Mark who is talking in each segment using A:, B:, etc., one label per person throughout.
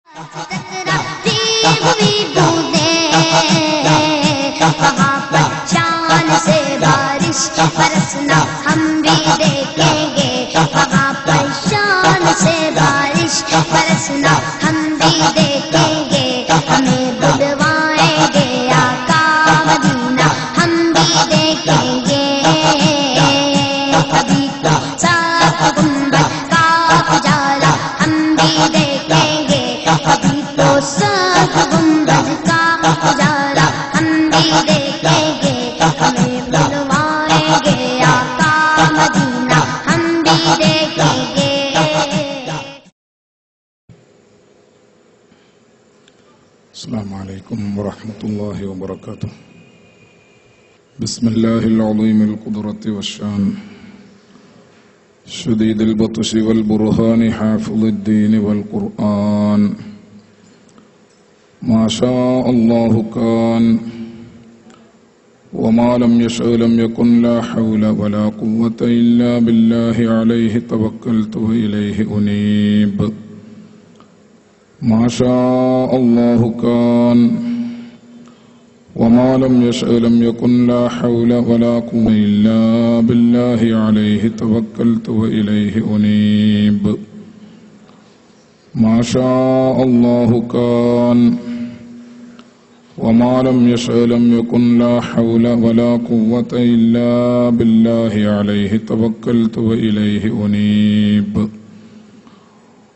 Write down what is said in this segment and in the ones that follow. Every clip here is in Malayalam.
A: बरसना हम भी देखेंगे, वहाँ पर शान से बारिश बरसना हम भी देखेंगे। हमें बुलवाएंगे आका मदीना हम भी देखेंगे। कभी तो सात गुंबद का उजाला हम भी देखेंगे, कभी तो सात गुंबद का उजाला हम भी देखेंगे। हमें बुलवाएंगे आका मदीना हम भी देखेंगे।
B: अस्सलामु अलैकुम वरहमतुल्लाहि वबरकातुह। बिस्मिल्लाहिल अज़ीमिल क़ुद्रति वश्शान शदीदिल बत्शि वल बुरहानि हाफ़िज़ुद्दीन वल क़ुरआन। मा शाअ अल्लाहु कान वमा लम यशअ लम यकुन ला हौला वला क़ुव्वता इल्ला बिल्लाहि अलैहि तवक्कलतु व इलैहि उनीब। मा शाअ अल्लाहु कान वमा लम यशअ लम यकुन ला हौला वला क़ुव्वता इल्ला बिल्लाहि अलैहि तवक्कलतु व इलैहि उनीब। मा शाअ अल्लाहु कान वमा लम यशअ लम यकुन ला हौला वला क़ुव्वता इल्ला बिल्लाहि अलैहि तवक्कलतु व इलैहि उनीब।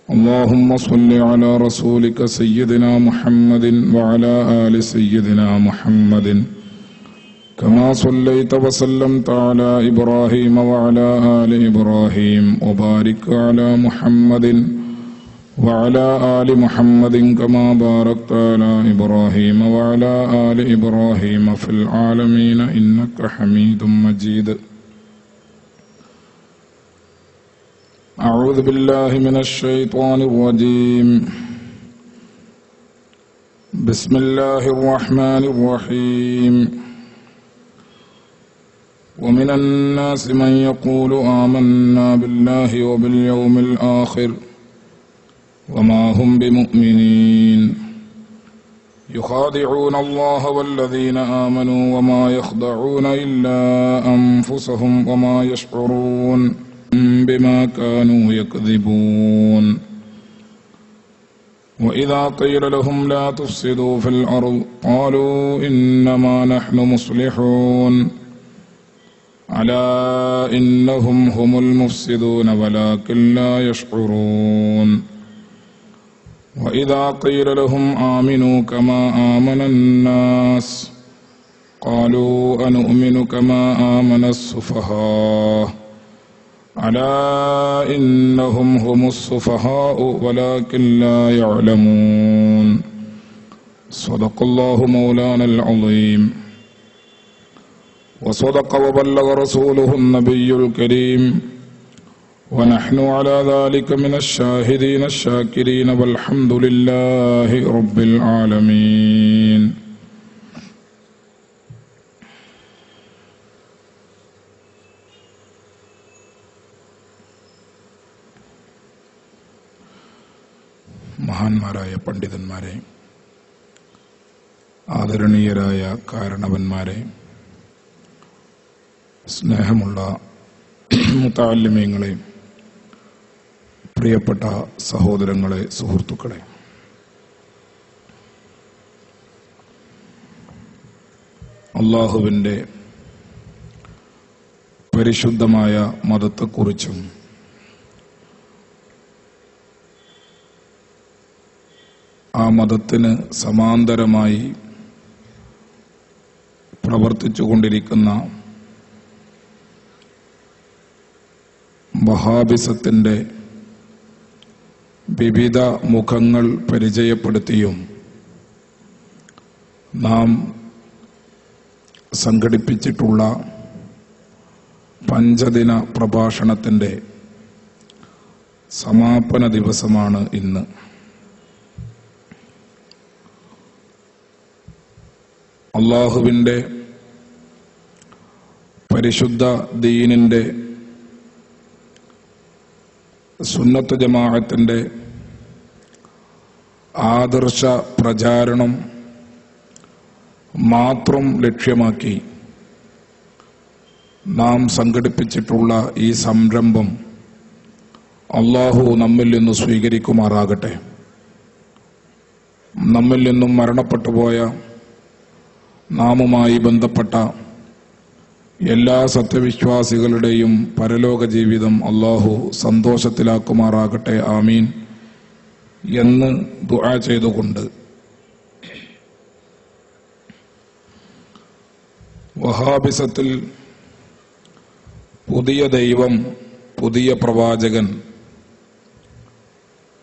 B: اللهم صل على رسولك سيدنا محمد وعلى آل سيدنا محمد كما صليت وسلمت على إبراهيم وعلى آل إبراهيم وبارك على محمد وعلى آل محمد كما باركت على إبراهيم وعلى آل إبراهيم في العالمين إنك حميد مجيد. أعوذ بالله من الشيطان الرجيم. بسم الله الرحمن الرحيم. ومن الناس من يقول آمنا بالله وباليوم الآخر وما هم بمؤمنين يخادعون الله والذين آمنوا وما يخدعون إلا أنفسهم وما يشعرون بما كانوا يكذبون. وإذا قيل لهم لا تفسدوا في الأرض قالوا إنما نحن مصلحون ألا إنهم هم المفسدون ولكن لا يشعرون. وإذا قيل لهم آمنوا كما آمن الناس قالوا أنؤمن كما آمن السفهاء ألا إنهم هم السفهاء ولكن لا يعلمون. صدق الله مولانا العظيم وصدق وبلغ رسوله النبي الكريم ونحن على ذلك من الشاهدين الشاكرين والحمد لله رب العالمين. മഹാന്മാരായ പണ്ഡിതന്മാരെ, ആദരണീയരായ കാരണവന്മാരെ, സ്നേഹമുള്ള മുതഅല്ലിമീങ്ങളെ, പ്രിയപ്പെട്ട സഹോദരങ്ങളെ, സുഹൃത്തുക്കളെ, അല്ലാഹുവിൻ്റെ പരിശുദ്ധമായ മതത്തെക്കുറിച്ചും ആ മതത്തിന് സമാന്തരമായി പ്രവർത്തിച്ചുകൊണ്ടിരിക്കുന്ന വഹാബിസത്തിൻ്റെ വിവിധ മുഖങ്ങൾ പരിചയപ്പെടുത്തിയും നാം സംഘടിപ്പിച്ചിട്ടുള്ള പഞ്ചദിന പ്രഭാഷണത്തിൻ്റെ സമാപന ദിവസമാണ് ഇന്ന്. അല്ലാഹുവിൻ്റെ പരിശുദ്ധ ദീനിൻ്റെ സുന്നത്ത് ജമാഅത്തിൻ്റെ ആദർശ പ്രചാരണം മാത്രം ലക്ഷ്യമാക്കി നാം സംഘടിപ്പിച്ചിട്ടുള്ള ഈ സംരംഭം അല്ലാഹു നമ്മിൽ നിന്ന് സ്വീകരിക്കുമാറാകട്ടെ. നമ്മിൽ നിന്നും മരണപ്പെട്ടുപോയ നാമുമായി ബന്ധപ്പെട്ട എല്ലാ സത്യവിശ്വാസികളുടെയും പരലോക ജീവിതം അല്ലാഹു സന്തോഷത്തിലാക്കുമാറാകട്ടെ. ആമീൻ എന്ന് ദുആ ചെയ്തുകൊണ്ട് വഹാബിസത്തിൽ പുതിയ ദൈവം, പുതിയ പ്രവാചകൻ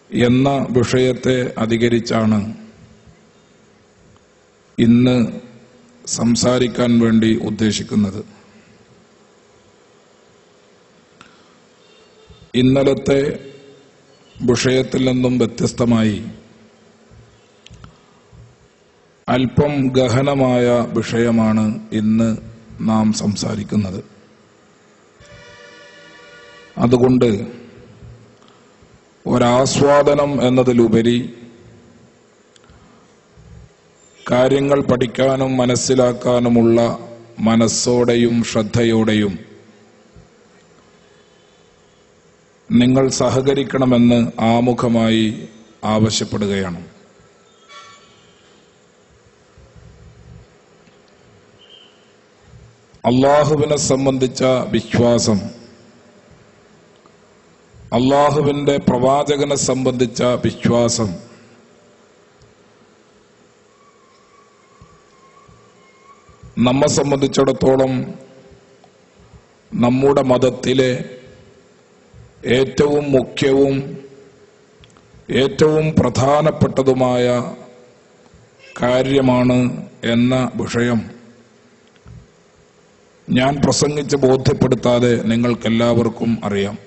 B: എന്ന വിഷയത്തെ അധികരിച്ചാണ് ഇന്ന് സംസാരിക്കാൻ വേണ്ടി ഉദ്ദേശിക്കുന്നത്. ഇന്നലത്തെ വിഷയത്തിൽ നിന്നും വ്യത്യസ്തമായി അല്പം ഗഹനമായ വിഷയമാണ് ഇന്ന് നാം സംസാരിക്കുന്നത്. അതുകൊണ്ട് ഒരാസ്വാദനം എന്നതിലുപരി കാര്യങ്ങൾ പഠിക്കാനും മനസ്സിലാക്കാനുമുള്ള മനസ്സോടെയും ശ്രദ്ധയോടെയും നിങ്ങൾ സഹകരിക്കണമെന്ന് ആമുഖമായി ആവശ്യപ്പെടുകയാണ്. അല്ലാഹുവിനെ സംബന്ധിച്ച വിശ്വാസം, അല്ലാഹുവിന്റെ പ്രവാചകനെ സംബന്ധിച്ച വിശ്വാസം നമ്മെ സംബന്ധിച്ചിടത്തോളം നമ്മുടെ മതത്തിലെ ഏറ്റവും മുഖ്യവും ഏറ്റവും പ്രധാനപ്പെട്ടതുമായ കാര്യമാണ് എന്ന വിഷയം ഞാൻ പ്രസംഗിച്ച് ബോധ്യപ്പെടുത്താതെ നിങ്ങൾക്കെല്ലാവർക്കും അറിയാം.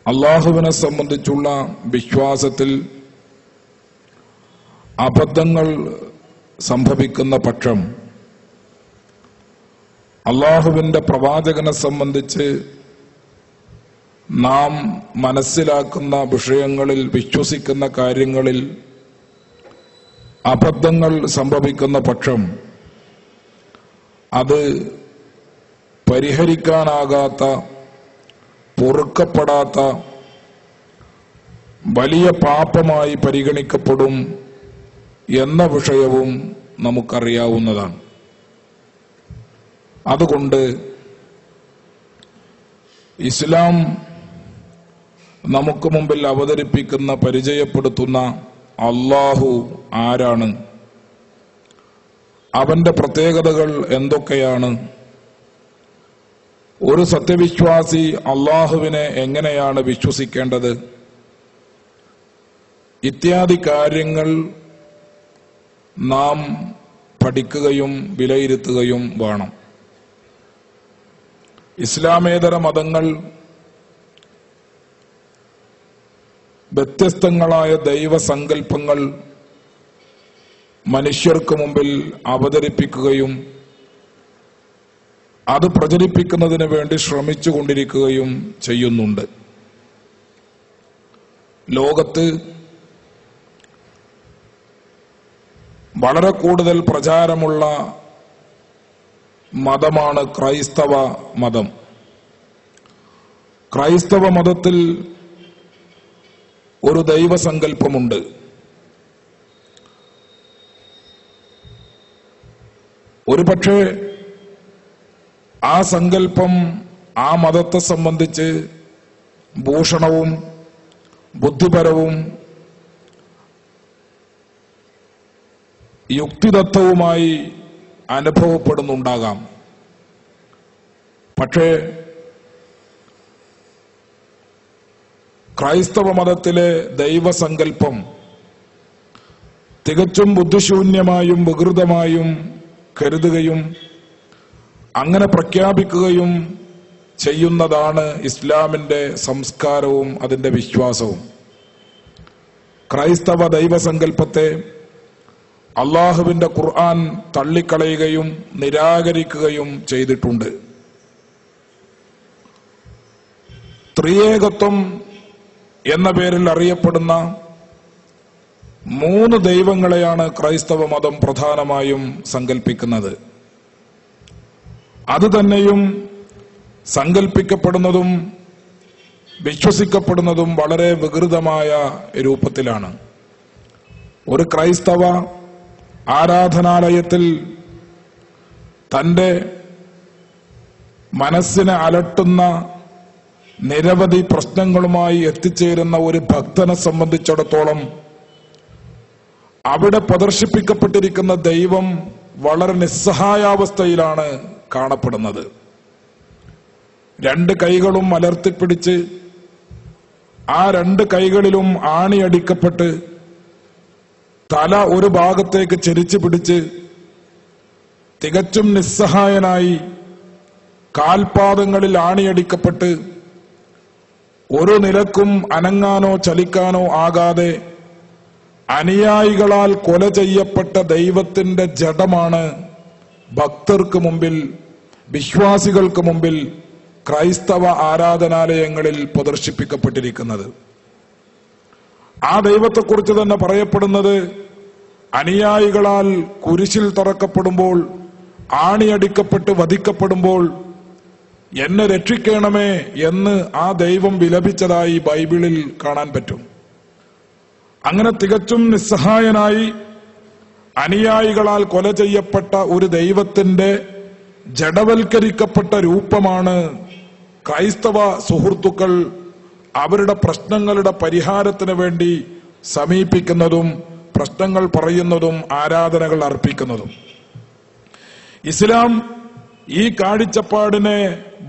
B: അല്ലാഹുവിനെ സംബന്ധിച്ചുള്ള വിശ്വാസത്തിൽ അബദ്ധങ്ങൾ സംഭവിക്കുന്ന പക്ഷം അല്ലാഹുവിന്റെ പ്രവാചകനെ സംബന്ധിച്ച് നാം മനസ്സിലാക്കുന്ന വിഷയങ്ങളിൽ, വിശ്വസിക്കുന്ന കാര്യങ്ങളിൽ അബദ്ധങ്ങൾ സംഭവിക്കുന്ന പക്ഷം അത് പരിഹരിക്കാനാകാത്ത, പൊറുക്കപ്പെടാത്ത വലിയ പാപമായി പരിഗണിക്കപ്പെടും എന്ന വിഷയവും നമുക്കറിയാവുന്നതാണ്. അതുകൊണ്ട് ഇസ്ലാം നമുക്ക് മുമ്പിൽ അവതരിപ്പിക്കുന്ന, പരിചയപ്പെടുത്തുന്ന അല്ലാഹു ആരാണ്, അവന്റെ പ്രത്യേകതകൾ എന്തൊക്കെയാണ്, ഒരു സത്യവിശ്വാസി അല്ലാഹുവിനെ എങ്ങനെയാണ് വിശ്വസിക്കേണ്ടത്, ഇത്യാദി കാര്യങ്ങൾ നാം പഠിക്കുകയും വിലയിരുത്തുകയും വേണം. ഇസ്ലാമേതര മതങ്ങൾ വ്യത്യസ്തങ്ങളായ ദൈവസങ്കല്പങ്ങൾ മനുഷ്യർക്ക് മുമ്പിൽ അവതരിപ്പിക്കുകയും അത് പ്രചരിപ്പിക്കുന്നതിന് വേണ്ടി ശ്രമിച്ചുകൊണ്ടിരിക്കുകയും ചെയ്യുന്നുണ്ട്. ലോകത്ത് വളരെ കൂടുതൽ പ്രചാരമുള്ള മതമാണ് ക്രൈസ്തവ മതം. ക്രൈസ്തവ മതത്തിൽ ഒരു ദൈവസങ്കല്പമുണ്ട്. ഒരുപക്ഷെ ആ സങ്കല്പം ആ മതത്തെ സംബന്ധിച്ച് ഭൂഷണവും ബുദ്ധിപരവും യുക്തിദത്തവുമായി അനുഭവപ്പെടുന്നുണ്ടാകാം. പക്ഷേ ക്രൈസ്തവ മതത്തിലെ ദൈവസങ്കല്പം തികച്ചും ബുദ്ധിശൂന്യമായും വികൃതമായും കരുതുകയും അങ്ങനെ പ്രഖ്യാപിക്കുകയും ചെയ്യുന്നതാണ് ഇസ്ലാമിന്റെ സംസ്കാരവും അതിന്റെ വിശ്വാസവും. ക്രൈസ്തവ ദൈവസങ്കല്പത്തെ അല്ലാഹുവിന്റെ ഖുർആൻ തള്ളിക്കളയുകയും നിരാകരിക്കുകയും ചെയ്തിട്ടുണ്ട്. ത്രിയേകത്വം എന്ന പേരിൽ അറിയപ്പെടുന്ന 3 ദൈവങ്ങളെയാണ് ക്രൈസ്തവ മതം പ്രധാനമായും സങ്കല്പിക്കുന്നത്. അതുതന്നെയും സങ്കല്പിക്കപ്പെടുന്നതും വിശ്വസിക്കപ്പെടുന്നതും വളരെ വികൃതമായ രൂപത്തിലാണ്. ഒരു ക്രൈസ്തവ ആരാധനാലയത്തിൽ തന്റെ മനസ്സിനെ അലട്ടുന്ന നിരവധി പ്രശ്നങ്ങളുമായി എത്തിച്ചേരുന്ന ഒരു ഭക്തനെ സംബന്ധിച്ചിടത്തോളം അവിടെ പ്രദർശിപ്പിക്കപ്പെട്ടിരിക്കുന്ന ദൈവം വളരെ നിസ്സഹായാവസ്ഥയിലാണ് കാണപ്പെടുന്നത്. 2 കൈകളും മലർത്തിപ്പിടിച്ച് ആ 2 കൈകളിലും ആണിയടിക്കപ്പെട്ട് തല ഒരു ഭാഗത്തേക്ക് ചെരിച്ചു പിടിച്ച് തികച്ചും നിസ്സഹായനായി കാൽപാദങ്ങളിൽ ആണിയടിക്കപ്പെട്ട് ഒരു നിലക്കും അനങ്ങാനോ ചലിക്കാനോ ആകാതെ അനുയായികളാൽ കൊല ചെയ്യപ്പെട്ട ദൈവത്തിന്റെ ജഡമാണ് ഭക്തർക്ക് മുമ്പിൽ, വിശ്വാസികൾക്ക് മുമ്പിൽ ക്രൈസ്തവ ആരാധനാലയങ്ങളിൽ പ്രദർശിപ്പിക്കപ്പെട്ടിരിക്കുന്നത്. ആ ദൈവത്തെക്കുറിച്ച് തന്നെ പറയപ്പെടുന്നത് അനുയായികളാൽ കുരിശിൽ തറക്കപ്പെടുമ്പോൾ, ആണിയടിക്കപ്പെട്ട് വധിക്കപ്പെടുമ്പോൾ എന്നെ രക്ഷിക്കണമേ എന്ന് ആ ദൈവം വിലപിച്ചതായി ബൈബിളിൽ കാണാൻ പറ്റും. അങ്ങനെ തികച്ചും നിസ്സഹായനായി അനുയായികളാൽ കൊല ചെയ്യപ്പെട്ട ഒരു ദൈവത്തിന്റെ ജഡവൽക്കരിക്കപ്പെട്ട രൂപമാണ് ക്രൈസ്തവ സുഹൃത്തുക്കൾ അവരുടെ പ്രശ്നങ്ങളുടെ പരിഹാരത്തിന് വേണ്ടി സമീപിക്കുന്നതും പ്രശ്നങ്ങൾ പറയുന്നതും ആരാധനകൾ അർപ്പിക്കുന്നതും. ഇസ്ലാം ഈ കാഴ്ചപ്പാടിനെ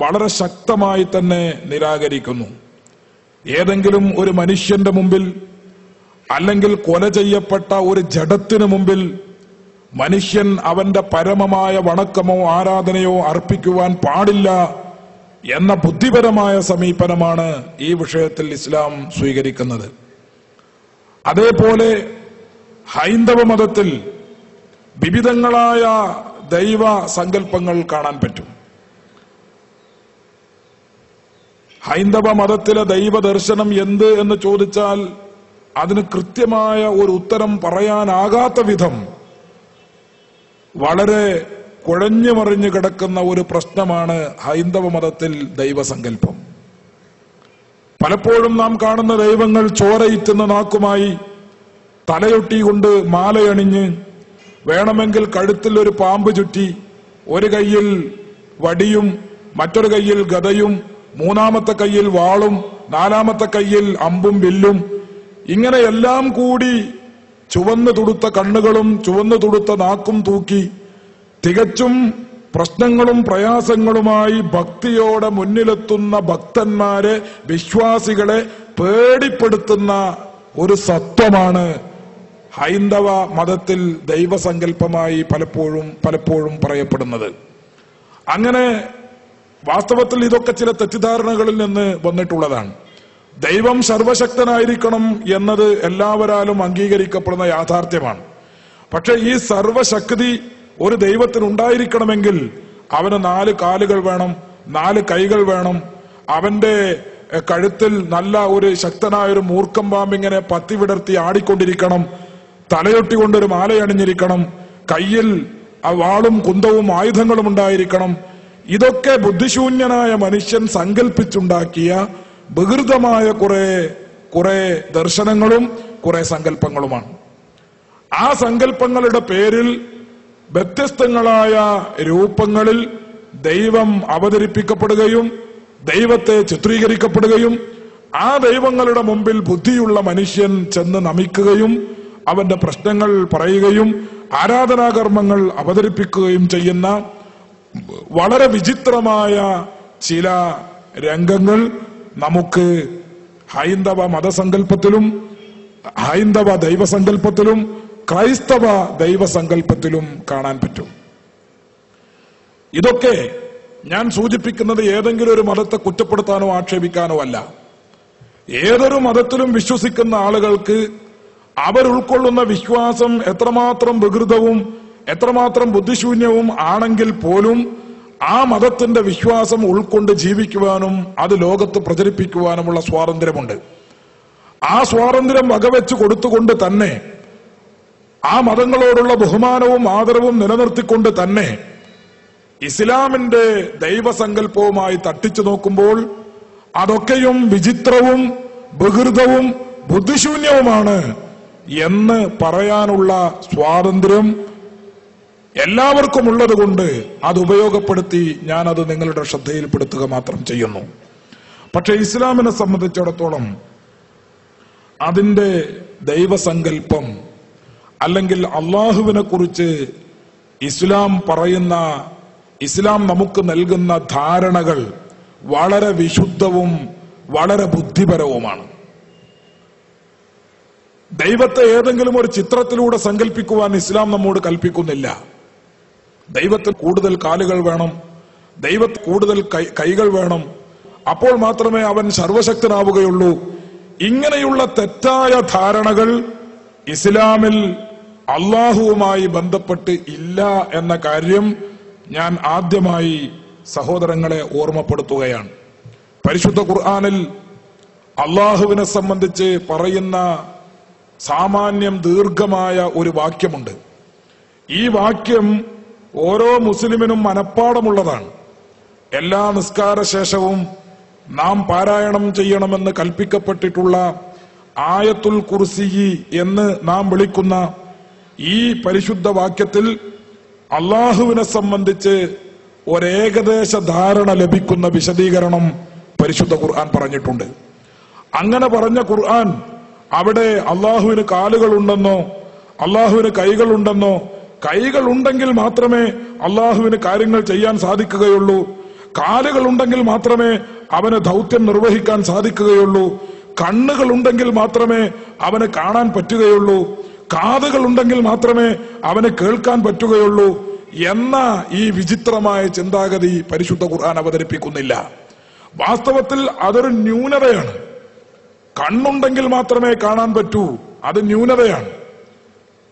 B: വളരെ ശക്തമായി തന്നെ നിരാകരിക്കുന്നു. ഏതെങ്കിലും ഒരു മനുഷ്യന്റെ മുമ്പിൽ അല്ലെങ്കിൽ കൊല ചെയ്യപ്പെട്ട ഒരു ജഡത്തിനു മുമ്പിൽ മനുഷ്യൻ അവന്റെ പരമമായ വണക്കമോ ആരാധനയോ അർപ്പിക്കുവാൻ പാടില്ല എന്ന ബുദ്ധിപരമായ സമീപനമാണ് ഈ വിഷയത്തിൽ ഇസ്ലാം സ്വീകരിക്കുന്നത്. അതേപോലെ ഹൈന്ദവ മതത്തിൽ വിവിധങ്ങളായ ദൈവ സങ്കല്പങ്ങൾ കാണാൻ പറ്റും. ഹൈന്ദവ മതത്തിലെ ദൈവദർശനം എന്ത് എന്ന് ചോദിച്ചാൽ അതിന് കൃത്യമായ ഒരു ഉത്തരം പറയാനാകാത്ത വിധം വളരെ കുഴഞ്ഞു മറിഞ്ഞു കിടക്കുന്ന ഒരു പ്രശ്നമാണ് ഹൈന്ദവ മതത്തിൽ ദൈവസങ്കല്പം. പലപ്പോഴും നാം കാണുന്ന ദൈവങ്ങൾ ചോരയിറ്റുന്ന നാക്കുമായി, തലയൊട്ടി കൊണ്ട് മാലയണിഞ്ഞ്, വേണമെങ്കിൽ കഴുത്തിൽ ഒരു പാമ്പ് ചുറ്റി, ഒരു കൈയിൽ വടിയും മറ്റൊരു കൈയിൽ ഗദയും, 3-മത്തെ കൈയിൽ വാളും, 4-മത്തെ കൈയിൽ അമ്പും വില്ലും, ഇങ്ങനെ എല്ലാം കൂടി ചുവന്നു തുടുത്ത കണ്ണുകളും ചുവന്നു തുടുത്ത നാക്കും തൂക്കി തികച്ചും പ്രശ്നങ്ങളും പ്രയാസങ്ങളുമായി ഭക്തിയോടെ മുന്നിലെത്തുന്ന ഭക്തന്മാരെ, വിശ്വാസികളെ പേടിപ്പെടുത്തുന്ന ഒരു സത്വമാണ് ഹൈന്ദവ മതത്തിൽ ദൈവസങ്കല്പമായി പലപ്പോഴും പറയപ്പെടുന്നത്. അങ്ങനെ വാസ്തവത്തിൽ ഇതൊക്കെ ചില തെറ്റിദ്ധാരണകളിൽ നിന്ന് വന്നിട്ടുള്ളതാണ്. ദൈവം സർവശക്തനായിരിക്കണം എന്നത് എല്ലാവരാലും അംഗീകരിക്കപ്പെടുന്ന യാഥാർത്ഥ്യമാണ്. പക്ഷെ ഈ സർവശക്തി ഒരു ദൈവത്തിനുണ്ടായിരിക്കണമെങ്കിൽ അവന് 4 കാലുകൾ വേണം, 4 കൈകൾ വേണം, അവന്റെ കഴുത്തിൽ നല്ല ഒരു ശക്തനായൊരു മൂർഖം പാമ്പിങ്ങനെ പത്തി വിടർത്തി ആടിക്കൊണ്ടിരിക്കണം, തലയൊട്ടി കൊണ്ടൊരു മാലയണിഞ്ഞിരിക്കണം, കയ്യിൽ വാളും കുന്തവും ആയുധങ്ങളും ഉണ്ടായിരിക്കണം. ഇതൊക്കെ ബുദ്ധിശൂന്യനായ മനുഷ്യൻ സങ്കല്പിച്ചുണ്ടാക്കിയ വികൃതമായ കുറെ ദർശനങ്ങളും കുറെ സങ്കല്പങ്ങളുമാണ്. ആ സങ്കല്പങ്ങളുടെ പേരിൽ വ്യത്യസ്തങ്ങളായ രൂപങ്ങളിൽ ദൈവം അവതരിപ്പിക്കപ്പെടുകയും ദൈവത്തെ ചിത്രീകരിക്കപ്പെടുകയും ആ ദൈവങ്ങളുടെ മുമ്പിൽ ബുദ്ധിയുള്ള മനുഷ്യൻ ചെന്ന് നമിക്കുകയും അവന്റെ പ്രശ്നങ്ങൾ പറയുകയും ആരാധനാകർമ്മങ്ങൾ അവതരിപ്പിക്കുകയും ചെയ്യുന്ന വളരെ വിചിത്രമായ ചില രംഗങ്ങൾ നമുക്ക് ഹൈന്ദവ മതസങ്കല്പത്തിലും ഹൈന്ദവ ദൈവസങ്കല്പത്തിലും ക്രൈസ്തവ ദൈവസങ്കല്പത്തിലും കാണാൻ പറ്റും. ഇതൊക്കെ ഞാൻ സൂചിപ്പിക്കുന്നത് ഏതെങ്കിലും ഒരു മതത്തെ കുറ്റപ്പെടുത്താനോ ആക്ഷേപിക്കാനോ അല്ല. ഏതൊരു മതത്തിലും വിശ്വസിക്കുന്ന ആളുകൾക്ക് അവരുൾക്കൊള്ളുന്ന വിശ്വാസം എത്രമാത്രം വികൃതവും എത്രമാത്രം ബുദ്ധിശൂന്യവും ആണെങ്കിൽ പോലും ആ മതത്തിന്റെ വിശ്വാസം ഉൾക്കൊണ്ട് ജീവിക്കുവാനും അത് ലോകത്ത് പ്രചരിപ്പിക്കുവാനുമുള്ള സ്വാതന്ത്ര്യമുണ്ട്. ആ സ്വാതന്ത്ര്യം വകവെച്ച് കൊടുത്തുകൊണ്ട് തന്നെ, ആ മതങ്ങളോടുള്ള ബഹുമാനവും ആദരവും നിലനിർത്തിക്കൊണ്ട് തന്നെ ഇസ്ലാമിന്റെ ദൈവസങ്കല്പവുമായി തട്ടിച്ചു നോക്കുമ്പോൾ അതൊക്കെയും വിചിത്രവും വികൃതവും ബുദ്ധിശൂന്യവുമാണ് എന്ന് പറയാനുള്ള സ്വാതന്ത്ര്യം എല്ലാവർക്കും ഉള്ളതുകൊണ്ട് അത് ഉപയോഗപ്പെടുത്തി ഞാനത് നിങ്ങളുടെ ശ്രദ്ധയിൽപ്പെടുത്തുക മാത്രം ചെയ്യുന്നു. പക്ഷെ ഇസ്ലാമിനെ സംബന്ധിച്ചിടത്തോളം അതിന്റെ ദൈവസങ്കല്പം അല്ലെങ്കിൽ അള്ളാഹുവിനെ കുറിച്ച് ഇസ്ലാം പറയുന്ന, ഇസ്ലാം നമുക്ക് നൽകുന്ന ധാരണകൾ വളരെ വിശുദ്ധവും വളരെ ബുദ്ധിപരവുമാണ്. ദൈവത്തെ ഏതെങ്കിലും ഒരു ചിത്രത്തിലൂടെ സങ്കല്പിക്കുവാൻ ഇസ്ലാം നമ്മോട് കൽപ്പിക്കുന്നില്ല. ദൈവത്തിന് കൂടുതൽ കാലുകൾ വേണം, ദൈവത്തിന് കൂടുതൽ കൈകൾ വേണം, അപ്പോൾ മാത്രമേ അവൻ സർവശക്തനാവുകയുള്ളൂ. ഇങ്ങനെയുള്ള തെറ്റായ ധാരണകൾ ഇസ്ലാമിൽ അള്ളാഹുവുമായി ബന്ധപ്പെട്ട് ഇല്ല എന്ന കാര്യം ഞാൻ ആദ്യമായി സഹോദരങ്ങളെ ഓർമ്മപ്പെടുത്തുകയാണ്. പരിശുദ്ധ ഖുർആനിൽ അള്ളാഹുവിനെ സംബന്ധിച്ച് പറയുന്ന സാമാന്യം ദീർഘമായ ഒരു വാക്യമുണ്ട്. ഈ വാക്യം ഓരോ മുസ്ലിമിനും മനഃപ്പാടമുള്ളതാണ്. എല്ലാ നിസ്കാര ശേഷവും നാം പാരായണം ചെയ്യണമെന്ന് കൽപ്പിക്കപ്പെട്ടിട്ടുള്ള ആയത്തുൽ കുർസി എന്ന് നാം വിളിക്കുന്ന ഈ പരിശുദ്ധ വാക്യത്തിൽ അള്ളാഹുവിനെ സംബന്ധിച്ച് ഒരേകദേശ ധാരണ ലഭിക്കുന്ന വിശദീകരണം പരിശുദ്ധ ഖുർആൻ പറഞ്ഞിട്ടുണ്ട്. അങ്ങനെ പറഞ്ഞ ഖുർആൻ അവിടെ അള്ളാഹുവിന് കാലുകളുണ്ടെന്നോ അള്ളാഹുവിന് കൈകളുണ്ടെന്നോ, കൈകൾ ഉണ്ടെങ്കിൽ മാത്രമേ അള്ളാഹുവിന് കാര്യങ്ങൾ ചെയ്യാൻ സാധിക്കുകയുള്ളൂ, കാലുകൾ ഉണ്ടെങ്കിൽ മാത്രമേ അവന് ദൗത്യം നിർവഹിക്കാൻ സാധിക്കുകയുള്ളൂ, കണ്ണുകൾ ഉണ്ടെങ്കിൽ മാത്രമേ അവന് കാണാൻ പറ്റുകയുള്ളൂ, കാതുകൾ ഉണ്ടെങ്കിൽ മാത്രമേ അവന് കേൾക്കാൻ പറ്റുകയുള്ളൂ എന്ന ഈ വിചിത്രമായ ചിന്താഗതി പരിശുദ്ധ ഖുർആൻ അവതരിപ്പിക്കുന്നില്ല. വാസ്തവത്തിൽ അതൊരു ന്യൂനതയാണ്. കണ്ണുണ്ടെങ്കിൽ മാത്രമേ കാണാൻ പറ്റൂ, അത് ന്യൂനതയാണ്.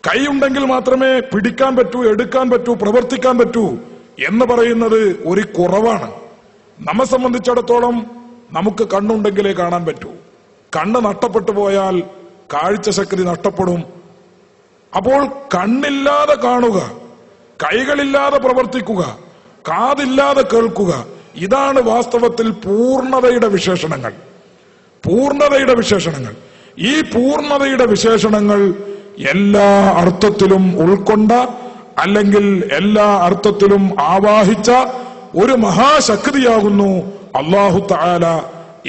B: കൈയുണ്ടെങ്കിൽ മാത്രമേ പിടിക്കാൻ പറ്റൂ, എടുക്കാൻ പറ്റൂ, പ്രവർത്തിക്കാൻ പറ്റൂ എന്ന് പറയുന്നത് ഒരു കുറവാണ്. നമ്മെ സംബന്ധിച്ചിടത്തോളം നമുക്ക് കണ്ണുണ്ടെങ്കിലേ കാണാൻ പറ്റൂ. കണ്ണ് നഷ്ടപ്പെട്ടു പോയാൽ കാഴ്ചശക്തി നഷ്ടപ്പെടും. അപ്പോൾ കണ്ണില്ലാതെ കാണുക, കൈകളില്ലാതെ പ്രവർത്തിക്കുക, കാതില്ലാതെ കേൾക്കുക, ഇതാണ് വാസ്തവത്തിൽ പൂർണ്ണതയുടെ വിശേഷണങ്ങൾ. പൂർണ്ണതയുടെ വിശേഷണങ്ങൾ. ഈ പൂർണ്ണതയുടെ വിശേഷണങ്ങൾ എല്ലാ അർത്ഥത്തിലും ഉൾക്കൊണ്ട അല്ലെങ്കിൽ എല്ലാ അർത്ഥത്തിലും ആവാഹിച്ച ഒരു മഹാശക്തിയാകുന്നു അല്ലാഹു തആല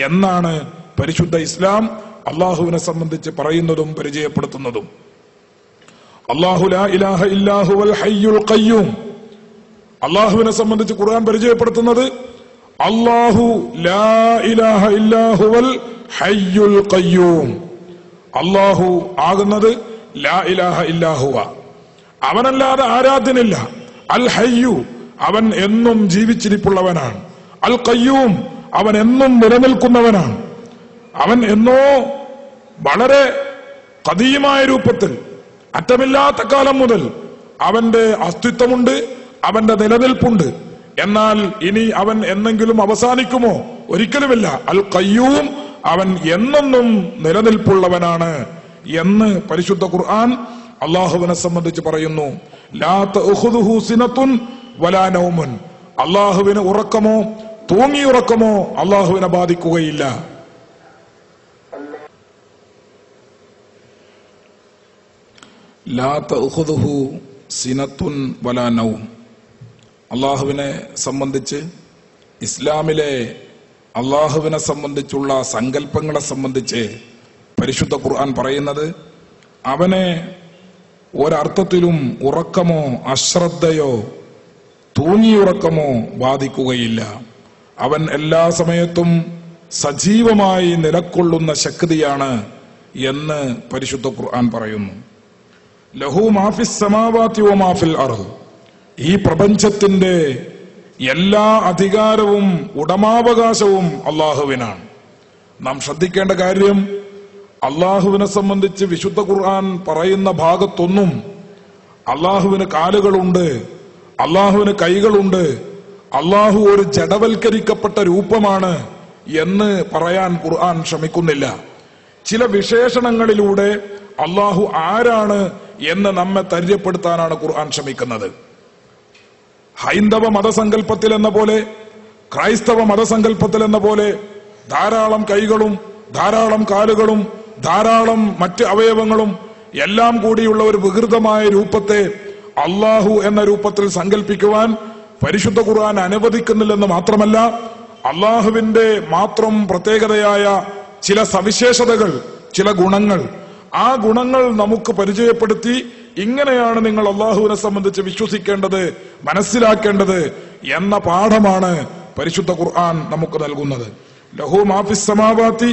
B: എന്നാണ് പരിശുദ്ധ ഇസ്ലാം അള്ളാഹുവിനെ സംബന്ധിച്ച് പറയുന്നതും പരിചയപ്പെടുത്തുന്നതും. അല്ലാഹു ലാ ഇലാഹ ഇല്ലാ ഹുവൽ ഹയ്യുൽ ഖയ്യൂം. അള്ളാഹുവിനെ സംബന്ധിച്ച് ഖുർആൻ പരിചയപ്പെടുത്തുന്നത് അല്ലാഹു ലാ ഇലാഹ ഇല്ലാ ഹുവൽ ഹയ്യുൽ ഖയ്യൂം. അല്ലാഹു ആകുന്നത് ലാ ഇലാഹ ഇല്ലാ ഹുവ, അവനല്ലാതെ ആരാധ്യനില്ല. അൽ ഹയ്യു, അവൻ എന്നും ജീവിച്ചിരിപ്പുള്ളവനാണ്. അൽ ഖയ്യൂം, അവൻ എന്നും നിലനിൽക്കുന്നവനാണ്. അവൻ എന്നോ വളരെ ഖദീമായ രൂപത്തിൽ അറ്റമില്ലാത്ത കാലം മുതൽ അവന്റെ അസ്തിത്വമുണ്ട്, അവന്റെ നിലനിൽപ്പുണ്ട്. എന്നാൽ ഇനി അവൻ എന്നെങ്കിലും അവസാനിക്കുമോ? ഒരിക്കലുമില്ല. അൽ ഖയ്യൂം, അവൻ എന്നെന്നും നിലനിൽപ്പുള്ളവനാണ് എന്ന് പരിശുദ്ധ ഖുർആൻ അള്ളാഹുവിനെ സംബന്ധിച്ച് പറയുന്നു. ലാ തഅഖുദുഹു സിനത്തുൻ വലാ നൗമുൻ. അള്ളാഹുവിന് ഉറക്കമോ തൂങ്ങിയുറക്കമോ അള്ളാഹുവിനെ ബാധിക്കുകയില്ല. ലാ തഅഖുദുഹു സിനത്തുൻ വലാ നൗം. അള്ളാഹുവിനെ സംബന്ധിച്ച് ഇസ്ലാമിലെ അള്ളാഹുവിനെ സംബന്ധിച്ചുള്ള സങ്കല്പങ്ങളെ സംബന്ധിച്ച് പരിശുദ്ധ ഖുർആൻ പറയുന്നത് അവനെ ഒരർത്ഥത്തിലും ഉറക്കമോ അശ്രദ്ധയോ തൂങ്ങിയുറക്കമോ ബാധിക്കുകയില്ല. അവൻ എല്ലാ സമയത്തും സജീവമായി നിലകൊള്ളുന്ന ശക്തിയാണ് എന്ന് പരിശുദ്ധ ഖുർആൻ പറയുന്നു. ലഹു മാഫിസ് സമാവാതി വ മാഫിൽ അർദ്. ഈ പ്രപഞ്ചത്തിന്റെ എല്ലാ അധികാരവും ഉടമാവകാശവും അള്ളാഹുവിനാണ്. നാം ശ്രദ്ധിക്കേണ്ട കാര്യം, അള്ളാഹുവിനെ സംബന്ധിച്ച് വിശുദ്ധ ഖുർആൻ പറയുന്ന ഭാഗത്തൊന്നും അള്ളാഹുവിന് കാലുകളുണ്ട്, അള്ളാഹുവിന് കൈകളുണ്ട്, അള്ളാഹു ഒരു ജഡവൽക്കരിക്കപ്പെട്ട രൂപമാണ് എന്ന് പറയാൻ ഖുർആൻ ശ്രമിക്കുന്നില്ല. ചില വിശേഷണങ്ങളിലൂടെ അള്ളാഹു ആരാണ് എന്ന് നമ്മെ പരിചയപ്പെടുത്താനാണ് ഖുർആൻ ശ്രമിക്കുന്നത്. ഹൈന്ദവ മതസങ്കല്പത്തിൽ എന്ന പോലെ, ക്രൈസ്തവ മതസങ്കല്പത്തിൽ എന്ന പോലെ ധാരാളം കൈകളും ധാരാളം കാലുകളും ധാരാളം മറ്റ് അവയവങ്ങളും എല്ലാം കൂടിയുള്ള ഒരു വികൃതമായ രൂപത്തെ അള്ളാഹു എന്ന രൂപത്തിൽ സങ്കല്പിക്കുവാൻ പരിശുദ്ധ ഖുർആൻ അനുവദിക്കുന്നില്ലെന്ന് മാത്രമല്ല, അള്ളാഹുവിന്റെ മാത്രം പ്രത്യേകതയായ ചില സവിശേഷതകൾ, ചില ഗുണങ്ങൾ, ആ ഗുണങ്ങൾ നമുക്ക് പരിചയപ്പെടുത്തി ഇങ്ങനെയാണ് നിങ്ങൾ അള്ളാഹുവിനെ സംബന്ധിച്ച് വിശ്വസിക്കേണ്ടത്, മനസ്സിലാക്കേണ്ടത് എന്ന പാഠമാണ് പരിശുദ്ധ ഖുർആൻ നമുക്ക് നൽകുന്നത്. ലഹു മാഫിസ് സമാവാതി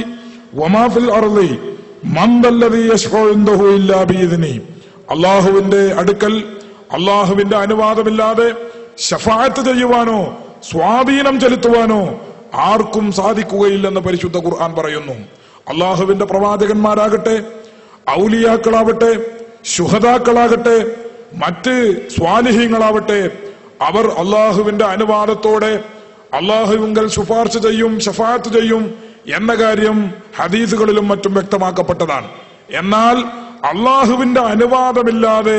B: വമാ ഫിൽ അർളി മൻ ദല്ലദീ യശ്ഫഉ ഇൻദഹു ഇല്ലാ ബിഇദ്നി. അള്ളാഹുവിന്റെ അടുക്കൽ അള്ളാഹുവിന്റെ അനുവാദമില്ലാതെ ശഫാഅത്ത് ചെയ്യുവാനോ സ്വാധീനം ചെലുത്തുവാനോ ആർക്കും സാധിക്കുകയില്ലെന്ന് പരിശുദ്ധ ഖുർആൻ പറയുന്നു. അള്ളാഹുവിന്റെ പ്രവാചകന്മാരാകട്ടെ, ഔലിയാക്കളാവട്ടെ, ശുഹദാക്കളാകട്ടെ, മറ്റ് സ്വാലിഹീങ്ങളാവട്ടെ, അവർ അള്ളാഹുവിന്റെ അനുവാദത്തോടെ അള്ളാഹുവിങ്കൽ ശുപാർശ ചെയ്യും, ശഫാഅത്ത് ചെയ്യും എന്ന കാര്യം ഹദീസുകളിലും മറ്റും വ്യക്തമാക്കപ്പെട്ടതാണ്. എന്നാൽ അള്ളാഹുവിന്റെ അനുവാദമില്ലാതെ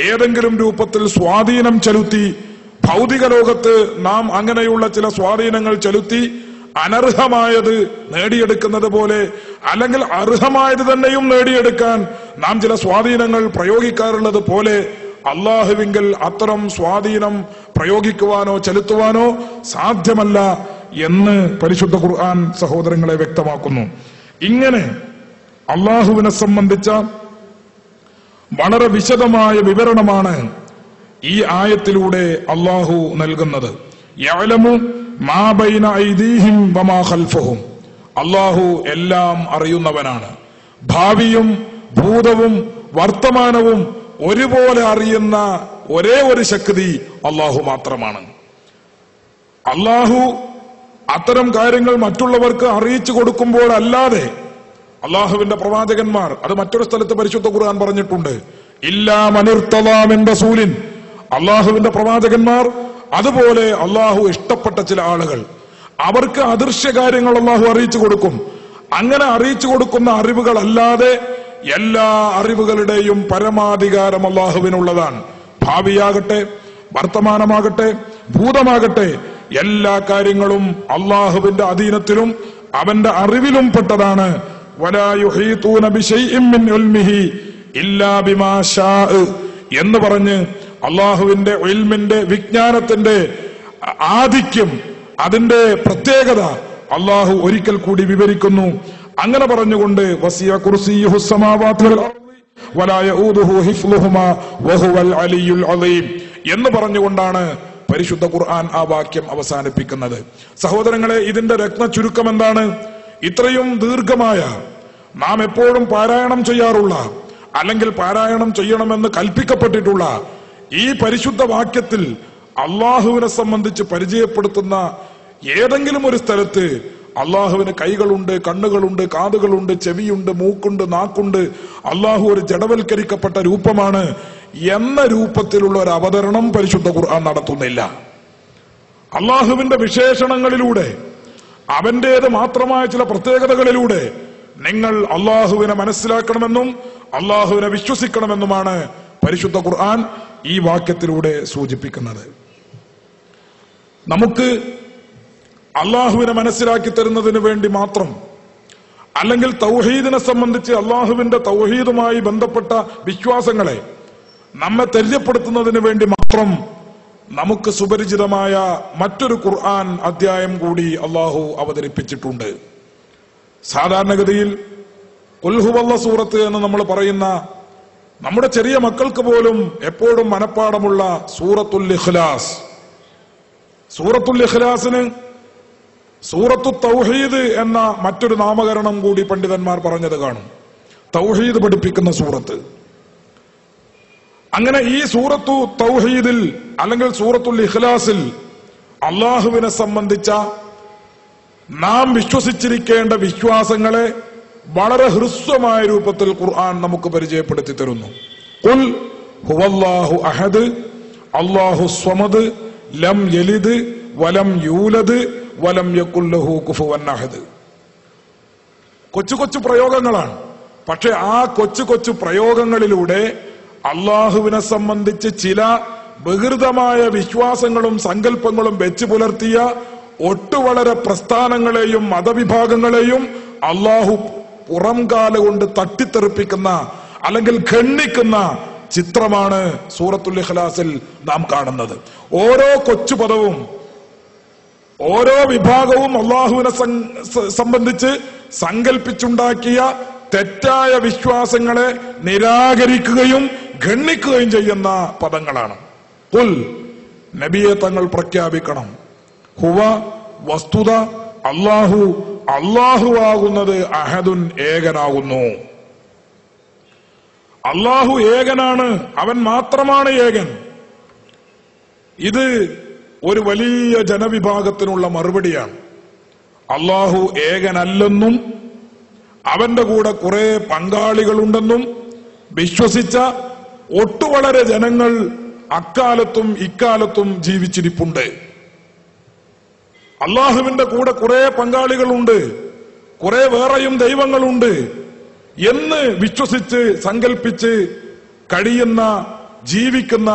B: ഏതെങ്കിലും രൂപത്തിൽ സ്വാധീനം ചെലുത്തി, ഭൗതിക ലോകത്ത് നാം അങ്ങനെയുള്ള ചില സ്വാധീനങ്ങൾ ചെലുത്തി അനർഹമായത് നേടിയെടുക്കുന്നത് പോലെ, അല്ലെങ്കിൽ അർഹമായത് തന്നെയും നേടിയെടുക്കാൻ നാം ചില സ്വാധീനങ്ങൾ പ്രയോഗിക്കാറുള്ളത് പോലെ അള്ളാഹുവിങ്കൽ അത്തരം സ്വാധീനം പ്രയോഗിക്കുവാനോ ചെലുത്തുവാനോ സാധ്യമല്ല എന്ന് പരിശുദ്ധ ഖുർആൻ സഹോദരങ്ങളെ വ്യക്തമാക്കുന്നു. ഇങ്ങനെ അള്ളാഹുവിനെ സംബന്ധിച്ച വളരെ വിശദമായ വിവരണമാണ് ഈ ആയത്തിലൂടെ അള്ളാഹു നൽകുന്നത്. യഅലമു മാ ബൈന ഐദീഹിം വമാ ഖൽഫഹും. അള്ളാഹു എല്ലാം അറിയുന്നവനാണ്. ഭാവിയും ഭൂതവും വർത്തമാനവും ഒരുപോലെ അറിയുന്ന ഒരേ ഒരു ശക്തി അള്ളാഹു മാത്രമാണ്. അള്ളാഹു അത്തരം കാര്യങ്ങൾ മറ്റുള്ളവർക്ക് അറിയിച്ചു കൊടുക്കുമ്പോൾ അല്ലാതെ അള്ളാഹുവിന്റെ പ്രവാചകന്മാർ, അത് മറ്റൊരു സ്ഥലത്ത് പരിശുദ്ധ ഖുർആൻ പറഞ്ഞിട്ടുണ്ട്, ഇല്ലാ മനിർത്തദാ മിൻ റസൂലിൻ. അള്ളാഹുവിന്റെ പ്രവാചകന്മാർ, അതുപോലെ അള്ളാഹു ഇഷ്ടപ്പെട്ട ചില ആളുകൾ, അവർക്ക് അദൃശ്യ കാര്യങ്ങൾ അള്ളാഹു അറിയിച്ചു കൊടുക്കും. അങ്ങനെ അറിയിച്ചു കൊടുക്കുന്ന അറിവുകൾ അല്ലാതെ എല്ലാ അറിവുകളുടെയും പരമാധികാരം അള്ളാഹുവിനുള്ളതാണ്. ഭാവിയാകട്ടെ, വർത്തമാനമാകട്ടെ, ഭൂതമാകട്ടെ, എല്ലാ കാര്യങ്ങളും അള്ളാഹുവിന്റെ അധീനത്തിലും അവന്റെ അറിവിലും പെട്ടതാണ്. വലാ യുഹീതൂന ബിശൈഇൻ മിൻ ഇൽമിഹി ഇല്ലാ ബിമാ ശാഅ എന്ന് പറഞ്ഞ് അള്ളാഹുവിന്റെ ഇൽമിന്റെ, വിജ്ഞാനത്തിന്റെ ആധിക്യം, അതിന്റെ പ്രത്യേകത അള്ളാഹു ഒരിക്കൽ കൂടി വിവരിക്കുന്നു. അങ്ങനെ പറഞ്ഞുകൊണ്ട് വസിയ കുർസിയ്യുഹു സ്സമാവാതി വൽ അർളി വലാ യഊദുഹു ഹിഫ്ളുഹുമാ വഹുവൽ അലിയുൽ അളീം എന്ന് പറഞ്ഞുകൊണ്ടാണ് പരിശുദ്ധ ഖുർആൻ ആ വാക്യം അവസാനിപ്പിക്കുന്നത്. സഹോദരങ്ങളെ, ഇതിന്റെ രത്ന ചുരുക്കം എന്താണ്? ഇത്രയും ദീർഘമായ, നാം എപ്പോഴും പാരായണം ചെയ്യാറുള്ള, അല്ലെങ്കിൽ പാരായണം ചെയ്യണമെന്ന് കൽപ്പിക്കപ്പെട്ടിട്ടുള്ള ഈ പരിശുദ്ധ വാക്യത്തിൽ അള്ളാഹുവിനെ സംബന്ധിച്ച് പരിചയപ്പെടുത്തുന്ന ഏതെങ്കിലും ഒരു സ്ഥലത്ത് അള്ളാഹുവിന് കൈകളുണ്ട്, കണ്ണുകളുണ്ട്, കാതുകളുണ്ട്, ചെവിയുണ്ട്, മൂക്കുണ്ട്, നാക്കുണ്ട്, അള്ളാഹു ഒരു ജഡവൽക്കരിക്കപ്പെട്ട രൂപമാണ് എന്ന രൂപത്തിലുള്ള ഒരു അവതരണം പരിശുദ്ധ ഖുർആൻ നടത്തുന്നില്ല. അള്ളാഹുവിന്റെ വിശേഷണങ്ങളിലൂടെ, അവന്റേത് മാത്രമായ ചില പ്രത്യേകതകളിലൂടെ നിങ്ങൾ അള്ളാഹുവിനെ മനസ്സിലാക്കണമെന്നും അള്ളാഹുവിനെ വിശ്വസിക്കണമെന്നുമാണ് പരിശുദ്ധ ഖുർആൻ ഈ വാക്യത്തിലൂടെ സൂചിപ്പിക്കുന്നത്. നമുക്ക് അള്ളാഹുവിനെ മനസ്സിലാക്കി തരുന്നതിന് വേണ്ടി മാത്രം, അല്ലെങ്കിൽ തൗഹീദിനെ സംബന്ധിച്ച് അള്ളാഹുവിന്റെ തൗഹീദുമായി ബന്ധപ്പെട്ട വിശ്വാസങ്ങളെ നമ്മെ തെര്യപ്പെടുത്തുന്നതിന് വേണ്ടി മാത്രം നമുക്ക് സുപരിചിതമായ മറ്റൊരു ഖുർആൻ അധ്യായം കൂടി അള്ളാഹു അവതരിപ്പിച്ചിട്ടുണ്ട്. സാധാരണഗതിയിൽ ഖുൽ ഹുവല്ല സൂറത്ത് എന്ന് നമ്മൾ പറയുന്ന, നമ്മുടെ ചെറിയ മക്കൾക്ക് പോലും എപ്പോഴും മനപ്പാടമുള്ള സൂറത്തുൽ ഇഖ്ലാസ്. സൂറത്തുൽ ഇഖ്ലാസിന് സൂറത്തു തൗഹീദ് എന്ന മറ്റൊരു നാമകരണം കൂടി പണ്ഡിതന്മാർ പറഞ്ഞത് കാണും. തൗഹീദ് പഠിപ്പിക്കുന്ന സൂറത്ത്. അങ്ങനെ ഈ സൂറത്തു തൗഹീദിൽ, അല്ലെങ്കിൽ സൂറത്തുൽ ഇഖ്ലാസിൽ അള്ളാഹുവിനെ സംബന്ധിച്ച നാം വിശ്വസിച്ചിരിക്കേണ്ട വിശ്വാസങ്ങളെ വളരെ ഹ്രസ്വമായ രൂപത്തിൽ ഖുർആൻ നമുക്ക് പരിചയപ്പെടുത്തി തരുന്നു. ഖുൽ ഹുവല്ലാഹു അഹദ് അല്ലാഹു സ്വമദ് ലം യലിദ് വലം യൂലദ് വലം യകുൽ ലഹു കുഫുവൻ അഹദ്. കൊച്ചു കൊച്ചു പ്രയോഗങ്ങളാണ്. പക്ഷെ ആ കൊച്ചു കൊച്ചു പ്രയോഗങ്ങളിലൂടെ അള്ളാഹുവിനെ സംബന്ധിച്ച് ചില ബഹിർദമായ വിശ്വാസങ്ങളും സങ്കല്പങ്ങളും വെച്ചു പുലർത്തിയ ഒട്ടുവളരെ പ്രസ്ഥാനങ്ങളെയും മതവിഭാഗങ്ങളെയും അള്ളാഹു പുറംകാല കൊണ്ട് തട്ടിത്തെറിപ്പിക്കുന്ന അല്ലെങ്കിൽ ഖണ്ഡിക്കുന്ന ചിത്രമാണ് സൂറത്തുൽ ഇഖ്ലാസിൽ നാം കാണുന്നത്. ഓരോ കൊച്ചു പദവും ഓരോ വിഭാഗവും അള്ളാഹുവിനെ സംബന്ധിച്ച് സങ്കല്പിച്ചുണ്ടാക്കിയ തെറ്റായ വിശ്വാസങ്ങളെ നിരാകരിക്കുകയും ഖണ്ഡിക്കുകയും ചെയ്യുന്ന പദങ്ങളാണ്. ഖുൽ, നബിയെ തങ്ങൾ പ്രഖ്യാപിക്കണം, ഹുവ, വസ്തുത, അള്ളാഹുവാകുന്നത് അഹദുൻ, ഏകനാകുന്നു. അള്ളാഹു ഏകനാണ്, അവൻ മാത്രമാണ് ഏകൻ. ഇത് ഒരു വലിയ ജനവിഭാഗത്തിനുള്ള മറുപടിയാണ്. അള്ളാഹു ഏകനല്ലെന്നും അവന്റെ കൂടെ കുറെ പങ്കാളികളുണ്ടെന്നും വിശ്വസിച്ച ഒട്ടുവളരെ ജനങ്ങൾ അക്കാലത്തും ഇക്കാലത്തും ജീവിച്ചിരിപ്പുണ്ട്. അള്ളാഹുവിന്റെ കൂടെ കുറെ പങ്കാളികളുണ്ട്, കുറെ വേറെയും ദൈവങ്ങളുണ്ട് എന്ന് വിശ്വസിച്ച് സങ്കല്പിച്ച് കഴിയുന്ന ജീവിക്കുന്ന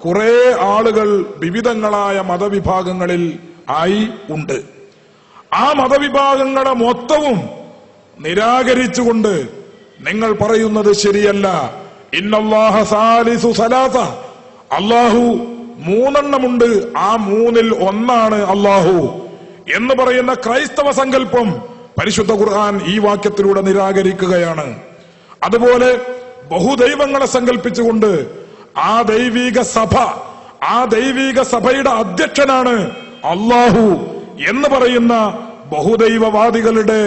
B: കുറെ ആളുകൾ വിവിധങ്ങളായ മതവിഭാഗങ്ങളിൽ ആയി ഉണ്ട്. ആ മതവിഭാഗങ്ങളെ മൊത്തവും നിരാകരിച്ചുകൊണ്ട് നിങ്ങൾ പറയുന്നത് ശരിയല്ല. ഇന്നല്ലാഹ സാലിസു സലാസ, അള്ളാഹു മൂന്നെണ്ണമുണ്ട്, ആ മൂന്നിൽ ഒന്നാണ് അള്ളാഹു എന്ന് പറയുന്ന ക്രൈസ്തവ സങ്കല്പം പരിശുദ്ധ ഖുർആൻ ഈ വാക്യത്തിലൂടെ നിരാകരിക്കുകയാണ്. അതുപോലെ ബഹുദൈവങ്ങളെ സങ്കല്പിച്ചുകൊണ്ട് ആ ദൈവിക സഭയുടെ അധ്യക്ഷനാണ് അള്ളാഹു എന്ന് പറയുന്ന ബഹുദൈവവാദികളുടെ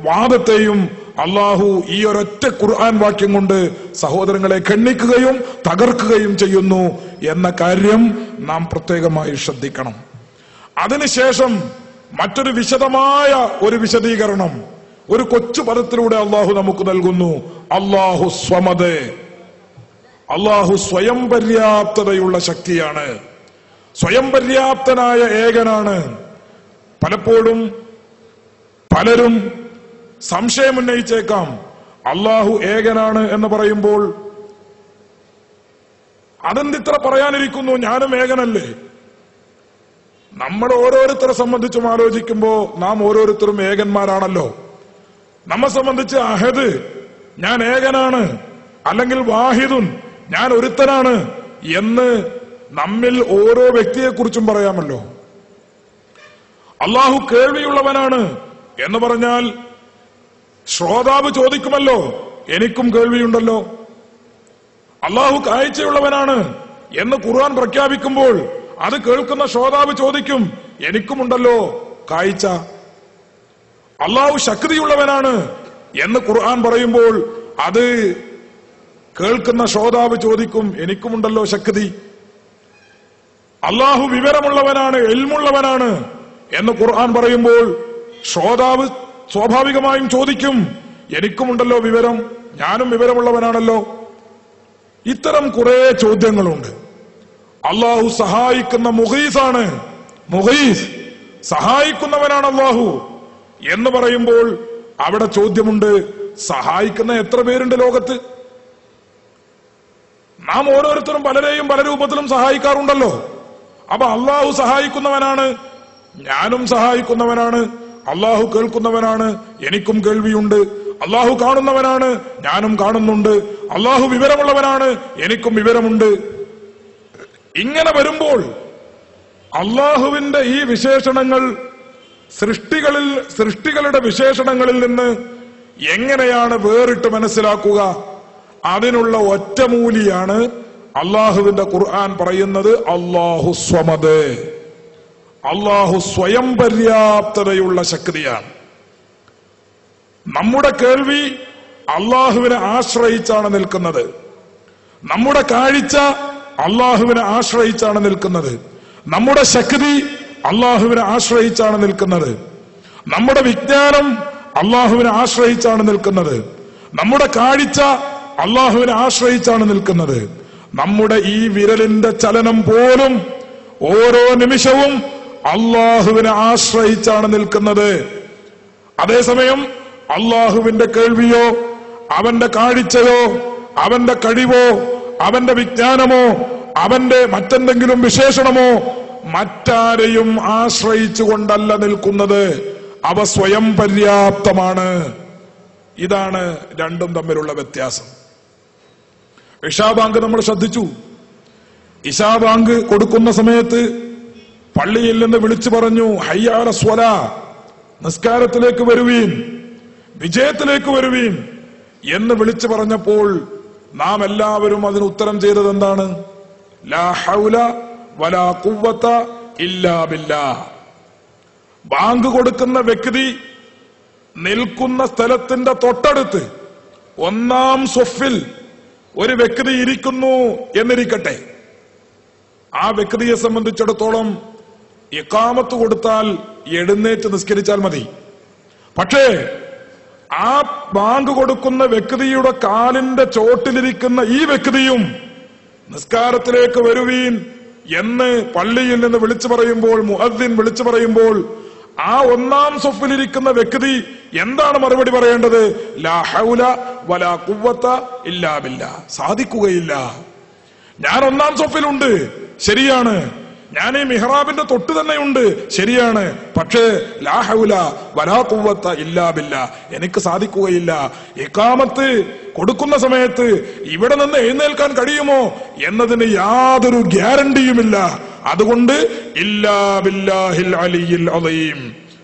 B: വാദത്തെയും അള്ളാഹു ഈ ഒരൊറ്റ ഖുർആൻ വാക്യം കൊണ്ട് സഹോദരങ്ങളെ ഖണ്ഡിക്കുകയും തകർക്കുകയും ചെയ്യുന്നു എന്ന കാര്യം നാം പ്രത്യേകമായി ശ്രദ്ധിക്കണം. അതിനുശേഷം മറ്റൊരു വിശദമായ ഒരു വിശദീകരണം ഒരു കൊച്ചു പദത്തിലൂടെ അള്ളാഹു നമുക്ക് നൽകുന്നു. അള്ളാഹു സ്വമദ്, അള്ളാഹു സ്വയം പര്യാപ്തതയുള്ള ശക്തിയാണ്, സ്വയം പര്യാപ്തനായ ഏകനാണ്. പലപ്പോഴും പലരും സംശയമുന്നയിച്ചേക്കാം, അള്ളാഹു ഏകനാണ് എന്ന് പറയുമ്പോൾ അതെന്തിത്ര പറയാനിരിക്കുന്നു, ഞാനും ഏകനല്ലേ? നമ്മൾ ഓരോരുത്തരെ സംബന്ധിച്ചും ആലോചിക്കുമ്പോ നാം ഓരോരുത്തരും ഏകന്മാരാണല്ലോ. നമ്മെ സംബന്ധിച്ച് അഹദ്, ഞാൻ ഏകനാണ്, അല്ലെങ്കിൽ വാഹിദുൻ, ഞാൻ ഒരുത്തനാണ് എന്ന് നമ്മിൽ ഓരോ വ്യക്തിയെക്കുറിച്ചും പറയാമല്ലോ. അള്ളാഹു കേൾവിയുള്ളവനാണ് എന്ന് പറഞ്ഞാൽ ശ്രോതാവ് ചോദിക്കുമല്ലോ, എനിക്കും കേൾവിയുണ്ടല്ലോ. അള്ളാഹു കാഴ്ചയുള്ളവനാണ് എന്ന് ഖുർആൻ പ്രഖ്യാപിക്കുമ്പോൾ അത് കേൾക്കുന്ന ശ്രോതാവ് ചോദിക്കും, എനിക്കുമുണ്ടല്ലോ കാഴ്ച. അള്ളാഹു ശക്തിയുള്ളവനാണ് എന്ന് ഖുർആൻ പറയുമ്പോൾ അത് കേൾക്കുന്ന ശ്രോതാവ് ചോദിക്കും, എനിക്കുമുണ്ടല്ലോ ശക്തി. അള്ളാഹു വിവരമുള്ളവനാണ്, ഇൽമുള്ളവനാണ് എന്ന് ഖുർആൻ പറയുമ്പോൾ ശ്രോതാവ് സ്വാഭാവികമായും ചോദിക്കും, എനിക്കുമുണ്ടല്ലോ വിവരം, ഞാനും വിവരമുള്ളവനാണല്ലോ. ഇത്തരം കുറെ ചോദ്യങ്ങളുണ്ട്. അള്ളാഹു സഹായിക്കുന്ന മുഗീസാണ്, മുഗീസ് സഹായിക്കുന്നവനാണ് അള്ളാഹു എന്ന് പറയുമ്പോൾ അവിടെ ചോദ്യമുണ്ട്, സഹായിക്കുന്ന എത്ര പേരുണ്ട് ലോകത്ത്? നാം ഓരോരുത്തരും പലരെയും പല രൂപത്തിലും സഹായിക്കാറുണ്ടല്ലോ. അപ്പൊ അള്ളാഹു സഹായിക്കുന്നവനാണ്, ഞാനും സഹായിക്കുന്നവനാണ്. അള്ളാഹു കേൾക്കുന്നവനാണ്, എനിക്കും കേൾവിയുണ്ട്. അള്ളാഹു കാണുന്നവനാണ്, ഞാനും കാണുന്നുണ്ട്. അള്ളാഹു വിവരമുള്ളവനാണ്, എനിക്കും വിവരമുണ്ട്. ഇങ്ങനെ വരുമ്പോൾ അള്ളാഹുവിന്റെ ഈ വിശേഷണങ്ങൾ സൃഷ്ടികളുടെ വിശേഷണങ്ങളിൽ നിന്ന് എങ്ങനെയാണ് വേറിട്ട് മനസ്സിലാക്കുക? അതിനുള്ള ഒറ്റമൂലിയാണ് അള്ളാഹുവിന്റെ ഖുർആൻ പറയുന്നത് അള്ളാഹു സ്വമദ്, അള്ളാഹു സ്വയം പര്യാപ്തതയുള്ള ശക്തിയാണ്. നമ്മുടെ കേൾവി അള്ളാഹുവിനെ ആശ്രയിച്ചാണ് നിൽക്കുന്നത്, നമ്മുടെ കാഴ്ച അള്ളാഹുവിനെ ആശ്രയിച്ചാണ് നിൽക്കുന്നത്, നമ്മുടെ ശക്തി അള്ളാഹുവിനെ ആശ്രയിച്ചാണ് നിൽക്കുന്നത്, നമ്മുടെ വിജ്ഞാനം അള്ളാഹുവിനെ ആശ്രയിച്ചാണ് നിൽക്കുന്നത്, നമ്മുടെ കാഴ്ച അള്ളാഹുവിനെ ആശ്രയിച്ചാണ് നിൽക്കുന്നത്. നമ്മുടെ ഈ വിരലിന്റെ ചലനം പോലും ഓരോ നിമിഷവും അള്ളാഹുവിനെ ആശ്രയിച്ചാണ് നിൽക്കുന്നത്. അതേസമയം അള്ളാഹുവിന്റെ കേൾവിയോ അവന്റെ കാഴ്ചയോ അവന്റെ കഴിവോ അവന്റെ വിജ്ഞാനമോ അവന്റെ മറ്റെന്തെങ്കിലും വിശേഷണമോ മറ്റാരെയും ആശ്രയിച്ചുകൊണ്ടല്ല നിൽക്കുന്നത്. അവ സ്വയം പര്യാപ്തമാണ്. ഇതാണ് രണ്ടും തമ്മിലുള്ള വ്യത്യാസം. ഇശാ ബാങ്ക് നമ്മൾ ശ്രദ്ധിച്ചു. ഇശാ ബാങ്ക് കൊടുക്കുന്ന സമയത്ത് പള്ളിയിൽ നിന്ന് വിളിച്ചു പറഞ്ഞു, ഹയ്യ അല സ്വലാ, നിസ്കാരത്തിലേക്ക് വരുവീൻ, വിജയത്തിലേക്ക് വരുവീൻ എന്ന് വിളിച്ചു പറഞ്ഞപ്പോൾ നാം എല്ലാവരും അതിന് ഉത്തരം ചെയ്തത് എന്താണ്? ലാ ഹൗല വലാ ഖുവ്വത ഇല്ലാ ബില്ലാഹ്. ബാങ്ക് കൊടുക്കുന്ന വ്യക്തി നിൽക്കുന്ന സ്ഥലത്തിന്റെ തൊട്ടടുത്ത് ഒന്നാം സ്വഫിൽ ഒരു വ്യക്തി ഇരിക്കുന്നു എന്നിരിക്കട്ടെ. ആ വ്യക്തിയെ സംബന്ധിച്ചിടത്തോളം ഇഖാമത്ത് കൊടുത്താൽ എഴുന്നേറ്റ് നിസ്കരിച്ചാൽ മതി. പക്ഷേ ആ ബാങ്ക് കൊടുക്കുന്ന വ്യക്തിയുടെ കാലിന്റെ ചോട്ടിലിരിക്കുന്ന ഈ വ്യക്തിയും നിസ്കാരത്തിലേക്ക് വരുവീൻ എന്ന് പള്ളിയിൽ നിന്ന് വിളിച്ചു പറയുമ്പോൾ, മുഅദ്ദിൻ വിളിച്ചു പറയുമ്പോൾ, ആ ഒന്നാം സ്വഫിലിരിക്കുന്ന വ്യക്തി എന്താണ് മറുപടി പറയേണ്ടത്? ലാ ഹൗല വലാ ഖുവ്വത ഇല്ലാ ബില്ലാഹ്. സാധിക്കുകയില്ല. ഞാൻ ഒന്നാം സ്വഫിലുണ്ട്, ശരിയാണ്. ഞാൻ ഈ മിഹ്റാബിന്റെ തൊട്ട് തന്നെയുണ്ട്, ശരിയാണ്. പക്ഷേ ലാ ഹൗല വലാ ഖുവ്വത ഇല്ലാ ബില്ലാഹ്, എനിക്ക് സാധിക്കുകയില്ല. ഇഖാമത്ത് കൊടുക്കുന്ന സമയത്ത് ഇവിടെ നിന്ന് എഴുന്നേൽക്കാൻ കഴിയുമോ എന്നതിന് യാതൊരു ഗ്യാരണ്ടിയുമില്ല. അതുകൊണ്ട് ഇല്ലാ ബില്ലാഹിൽ അലിയിൽ അളീം,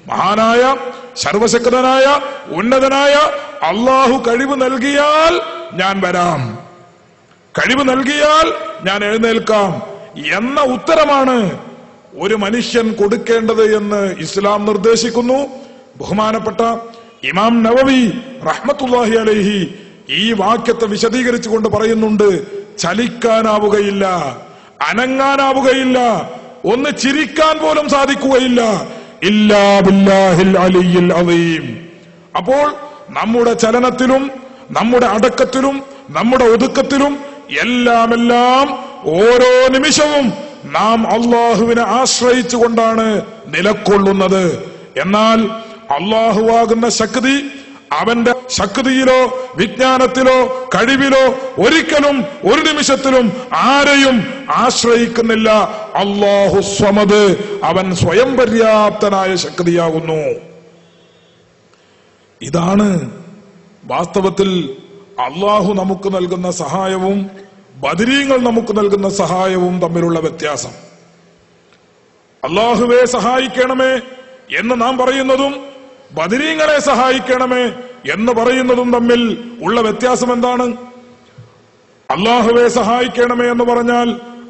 B: മഹാനായ സർവശക്തനായ ഉന്നതനായ അള്ളാഹു കഴിവ് നൽകിയാൽ ഞാൻ വരാം, കഴിവ് നൽകിയാൽ ഞാൻ എഴുന്നേൽക്കാം എന്ന ഉത്തരമാണ് ഒരു മനുഷ്യൻ കൊടുക്കേണ്ടത് എന്ന് ഇസ്ലാം നിർദ്ദേശിക്കുന്നു. ബഹുമാനപ്പെട്ട ഇമാം നവവി റഹ്മത്തുള്ളാഹി അലൈഹി ഈ വാക്യത്തെ വിശദീകരിച്ചുകൊണ്ട് പറയുന്നുണ്ട്, ചലിക്കാനാവുകയില്ല, അനങ്ങാനാവുകയില്ല, ഒന്ന് ചിരിക്കാൻ പോലും സാധിക്കുകയില്ല. ഇല്ലാ ബില്ലാഹിൽ അലിയിൽ അളീം. അപ്പോൾ നമ്മുടെ ചലനത്തിലും നമ്മുടെ അടക്കത്തിലും നമ്മുടെ ഒതുക്കത്തിലും എല്ലാം ഓരോ നിമിഷവും നാം അള്ളാഹുവിനെ ആശ്രയിച്ചുകൊണ്ടാണ് നിലകൊള്ളുന്നത്. എന്നാൽ അള്ളാഹുവാകുന്ന ശക്തി അവന്റെ ശക്തിയിലോ വിജ്ഞാനത്തിലോ കഴിവിലോ ഒരിക്കലും ഒരു നിമിഷത്തിലും ആരെയും ആശ്രയിക്കുന്നില്ല. അല്ലാഹു സ്വമദ്, അവൻ സ്വയം പര്യാപ്തനായ ശക്തിയാകുന്നു. ഇതാണ് വാസ്തവത്തിൽ അള്ളാഹു നമുക്ക് നൽകുന്ന സഹായവും ബദരീങ്ങൾ നമുക്ക് നൽകുന്ന സഹായവും തമ്മിലുള്ള വ്യത്യാസം. അള്ളാഹുവെ സഹായിക്കണമേ എന്ന് നാം പറയുന്നതും ബദരീങ്ങളെ സഹായിക്കണമേ എന്ന് പറയുന്നതും തമ്മിൽ ഉള്ള വ്യത്യാസം എന്താണ്? അള്ളാഹുവെ സഹായിക്കണമേ എന്ന് പറഞ്ഞാൽ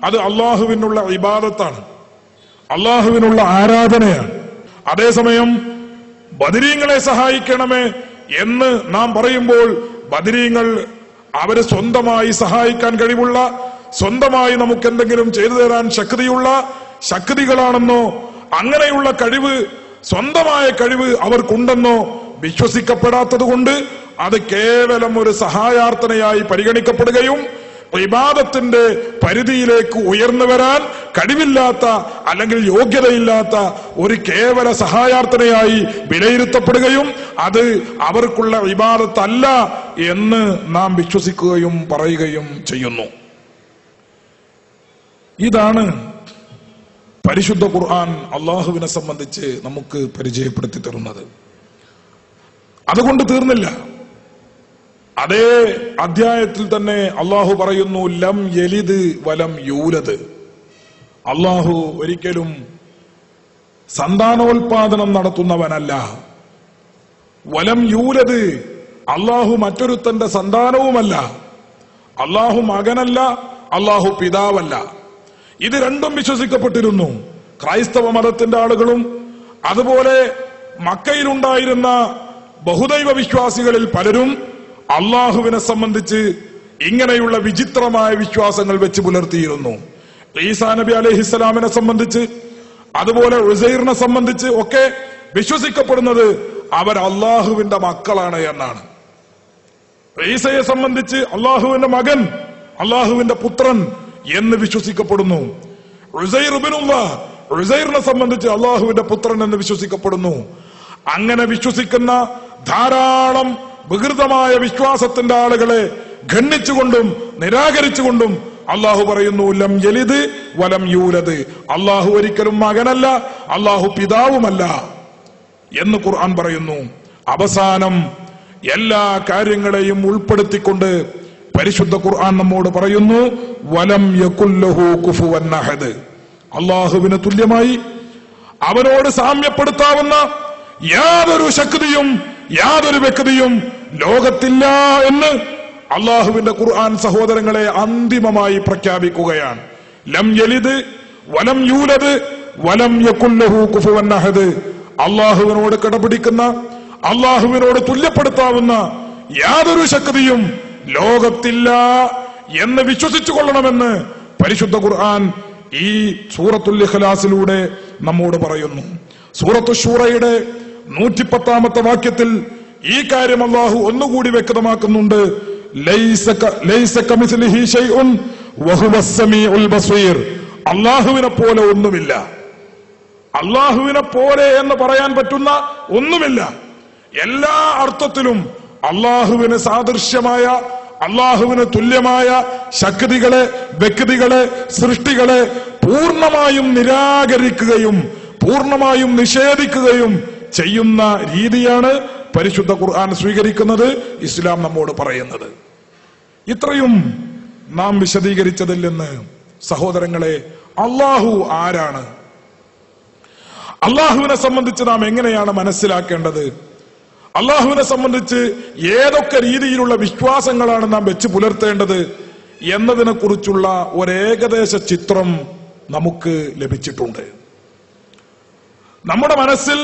B: അത് അള്ളാഹുവിനുള്ള ഇബാദത്താണ്, അള്ളാഹുവിനുള്ള ആരാധനയാണ്. അതേസമയം ബദരീങ്ങളെ സഹായിക്കണമേ എന്ന് നാം പറയുമ്പോൾ ബദരീങ്ങൾ അവര് സ്വന്തമായി സഹായിക്കാൻ കഴിവുള്ള, സ്വന്തമായി നമുക്ക് എന്തെങ്കിലും ചെയ്തു തരാൻ ശക്തിയുള്ള ശക്തികളാണെന്നോ അങ്ങനെയുള്ള കഴിവ്, സ്വന്തമായ കഴിവ് അവർക്കുണ്ടെന്നോ വിശ്വസിക്കപ്പെടാത്തത് കൊണ്ട് അത് കേവലം ഒരു സഹായാർത്ഥനയായി പരിഗണിക്കപ്പെടുകയും ഇബാദത്തിന്റെ പരിധിയിലേക്ക് ഉയർന്നു വരാൻ കഴിവില്ലാത്ത അല്ലെങ്കിൽ യോഗ്യതയില്ലാത്ത ഒരു കേവല സഹായാർത്ഥനയായി വിലയിരുത്തപ്പെടുകയും അത് അവർക്കുള്ള ഇബാദത്തല്ല എന്ന് നാം വിശ്വസിക്കുകയും പറയുകയും ചെയ്യുന്നു. ഇതാണ് പരിശുദ്ധ ഖുർആൻ അള്ളാഹുവിനെ സംബന്ധിച്ച് നമുക്ക് പരിചയപ്പെടുത്തി തരുന്നത്. അതുകൊണ്ട് തീർന്നില്ല. അതേ അധ്യായത്തിൽ തന്നെ അള്ളാഹു പറയുന്നു, ലം യലിദ് വലം യൂലദ്. അള്ളാഹു ഒരിക്കലും സന്താനോൽപാദനം നടത്തുന്നവനല്ല. വലം യൂലദ്, അള്ളാഹു മറ്റൊരുത്തന്റെ സന്താനവുമല്ല. അള്ളാഹു മകനല്ല, അള്ളാഹു പിതാവല്ല. ഇത് രണ്ടും വിശ്വസിക്കപ്പെട്ടിരുന്നു. ക്രൈസ്തവ മതത്തിന്റെ ആളുകളും അതുപോലെ മക്കയിലുണ്ടായിരുന്ന ബഹുദൈവ വിശ്വാസികളിൽ പലരും അള്ളാഹുവിനെ സംബന്ധിച്ച് ഇങ്ങനെയുള്ള വിചിത്രമായ വിശ്വാസങ്ങൾ വെച്ച് പുലർത്തിയിരുന്നു. ഈസാ നബി അലൈഹിസ്സലാമിനെ സംബന്ധിച്ച് അതുപോലെ ഉസൈറിനെ സംബന്ധിച്ച് ഒക്കെ വിശ്വസിക്കപ്പെടുന്നത് അവർ അള്ളാഹുവിന്റെ മക്കളാണ് എന്നാണ്. ഈസയെ സംബന്ധിച്ച് അള്ളാഹുവിന്റെ മകൻ, അള്ളാഹുവിന്റെ പുത്രൻ എന്ന് വിശ്വസിക്കപ്പെടുന്നു. ഉസൈറിനെ സംബന്ധിച്ച് അള്ളാഹുവിന്റെ പുത്രൻ എന്ന് വിശ്വസിക്കപ്പെടുന്നു. അങ്ങനെ വിശ്വസിക്കുന്ന ധാരാളം വികൃതമായ വിശ്വാസത്തിന്റെ ആളുകളെ ഖണ്ഡിച്ചുകൊണ്ടും നിരാകരിച്ചുകൊണ്ടും അള്ളാഹു പറയുന്നു, ലം യലിദ് വലം യൂലദ്, അള്ളാഹു ഒരിക്കലും മകനല്ല, അള്ളാഹു പിതാവുമല്ല എന്ന് ഖുർആൻ പറയുന്നു. അവസാനം എല്ലാ കാര്യങ്ങളെയും ഉൾപ്പെടുത്തിക്കൊണ്ട് പരിശുദ്ധ ഖുർആൻ നമ്മോട് പറയുന്നു, വലം യകുല്ലഹു കുഫുവൻ അഹദ്, അള്ളാഹുവിന് തുല്യമായി അവനോട് സാമ്യപ്പെടുത്താവുന്ന യാതൊരു ശക്തിയും യാതൊരു വ്യക്തിയും ലോകത്തില്ല എന്ന് അള്ളാഹുവിന്റെ ഖുർആൻ സഹോദരങ്ങളെ അന്തിമമായി പ്രഖ്യാപിക്കുകയാണ്. ലം യലിദ് വലം യൂലദ് വലം യകുല്ലഹു കുഫുവൻ അഹദ്, അള്ളാഹുവിനോട് കിടപിടിക്കുന്ന അള്ളാഹുവിനോട് തുല്യപ്പെടുത്താവുന്ന യാതൊരു ശക്തിയും ലോകത്തില്ല എന്ന് വിശ്വസിച്ചു കൊള്ളണമെന്ന് പരിശുദ്ധ ഖുർആൻ ഈ സൂറത്തുൽ ഇഖ്ലാസിലൂടെ നമ്മോട് പറയുന്നു. സൂറത്തു ശൂറയുടെ 110-ാമത്തെ വാക്യത്തിൽ ഈ കാര്യം അള്ളാഹു ഒന്നുകൂടി വ്യക്തമാക്കുന്നുണ്ട്. ലൈസ കമിസ്ലിഹി ശൈഉൻ വഹുവസ് സമീഉൽ ബസീർ, അള്ളാഹുവിനെ പോലെ ഒന്നുമില്ല. അള്ളാഹുവിനെ പോലെ എന്ന് പറയാൻ പറ്റുന്ന ഒന്നുമില്ല. എല്ലാ അർത്ഥത്തിലും അള്ളാഹുവിന് സാദൃശ്യമായ, അള്ളാഹുവിന് തുല്യമായ ശക്തികളെ, വ്യക്തികളെ, സൃഷ്ടികളെ പൂർണ്ണമായും നിരാകരിക്കുകയും പൂർണ്ണമായും നിഷേധിക്കുകയും ചെയ്യുന്ന രീതിയാണ് പരിശുദ്ധ ഖുർആൻ സ്വീകരിക്കുന്നത്, ഇസ്ലാം നമ്മോട് പറയുന്നത്. ഇത്രയും നാം വിശദീകരിച്ചതിൽ നിന്ന് സഹോദരങ്ങളെ, അള്ളാഹു ആരാണ്? അള്ളാഹുവിനെ സംബന്ധിച്ച് നാം എങ്ങനെയാണ് മനസ്സിലാക്കേണ്ടത്? അള്ളാഹുവിനെ സംബന്ധിച്ച് ഏതൊക്കെ രീതിയിലുള്ള വിശ്വാസങ്ങളാണ് നാം വെച്ച് പുലർത്തേണ്ടത് എന്നതിനെ കുറിച്ചുള്ള ഒരേകദേശ ചിത്രം നമുക്ക് ലഭിച്ചിട്ടുണ്ട്. നമ്മുടെ മനസ്സിൽ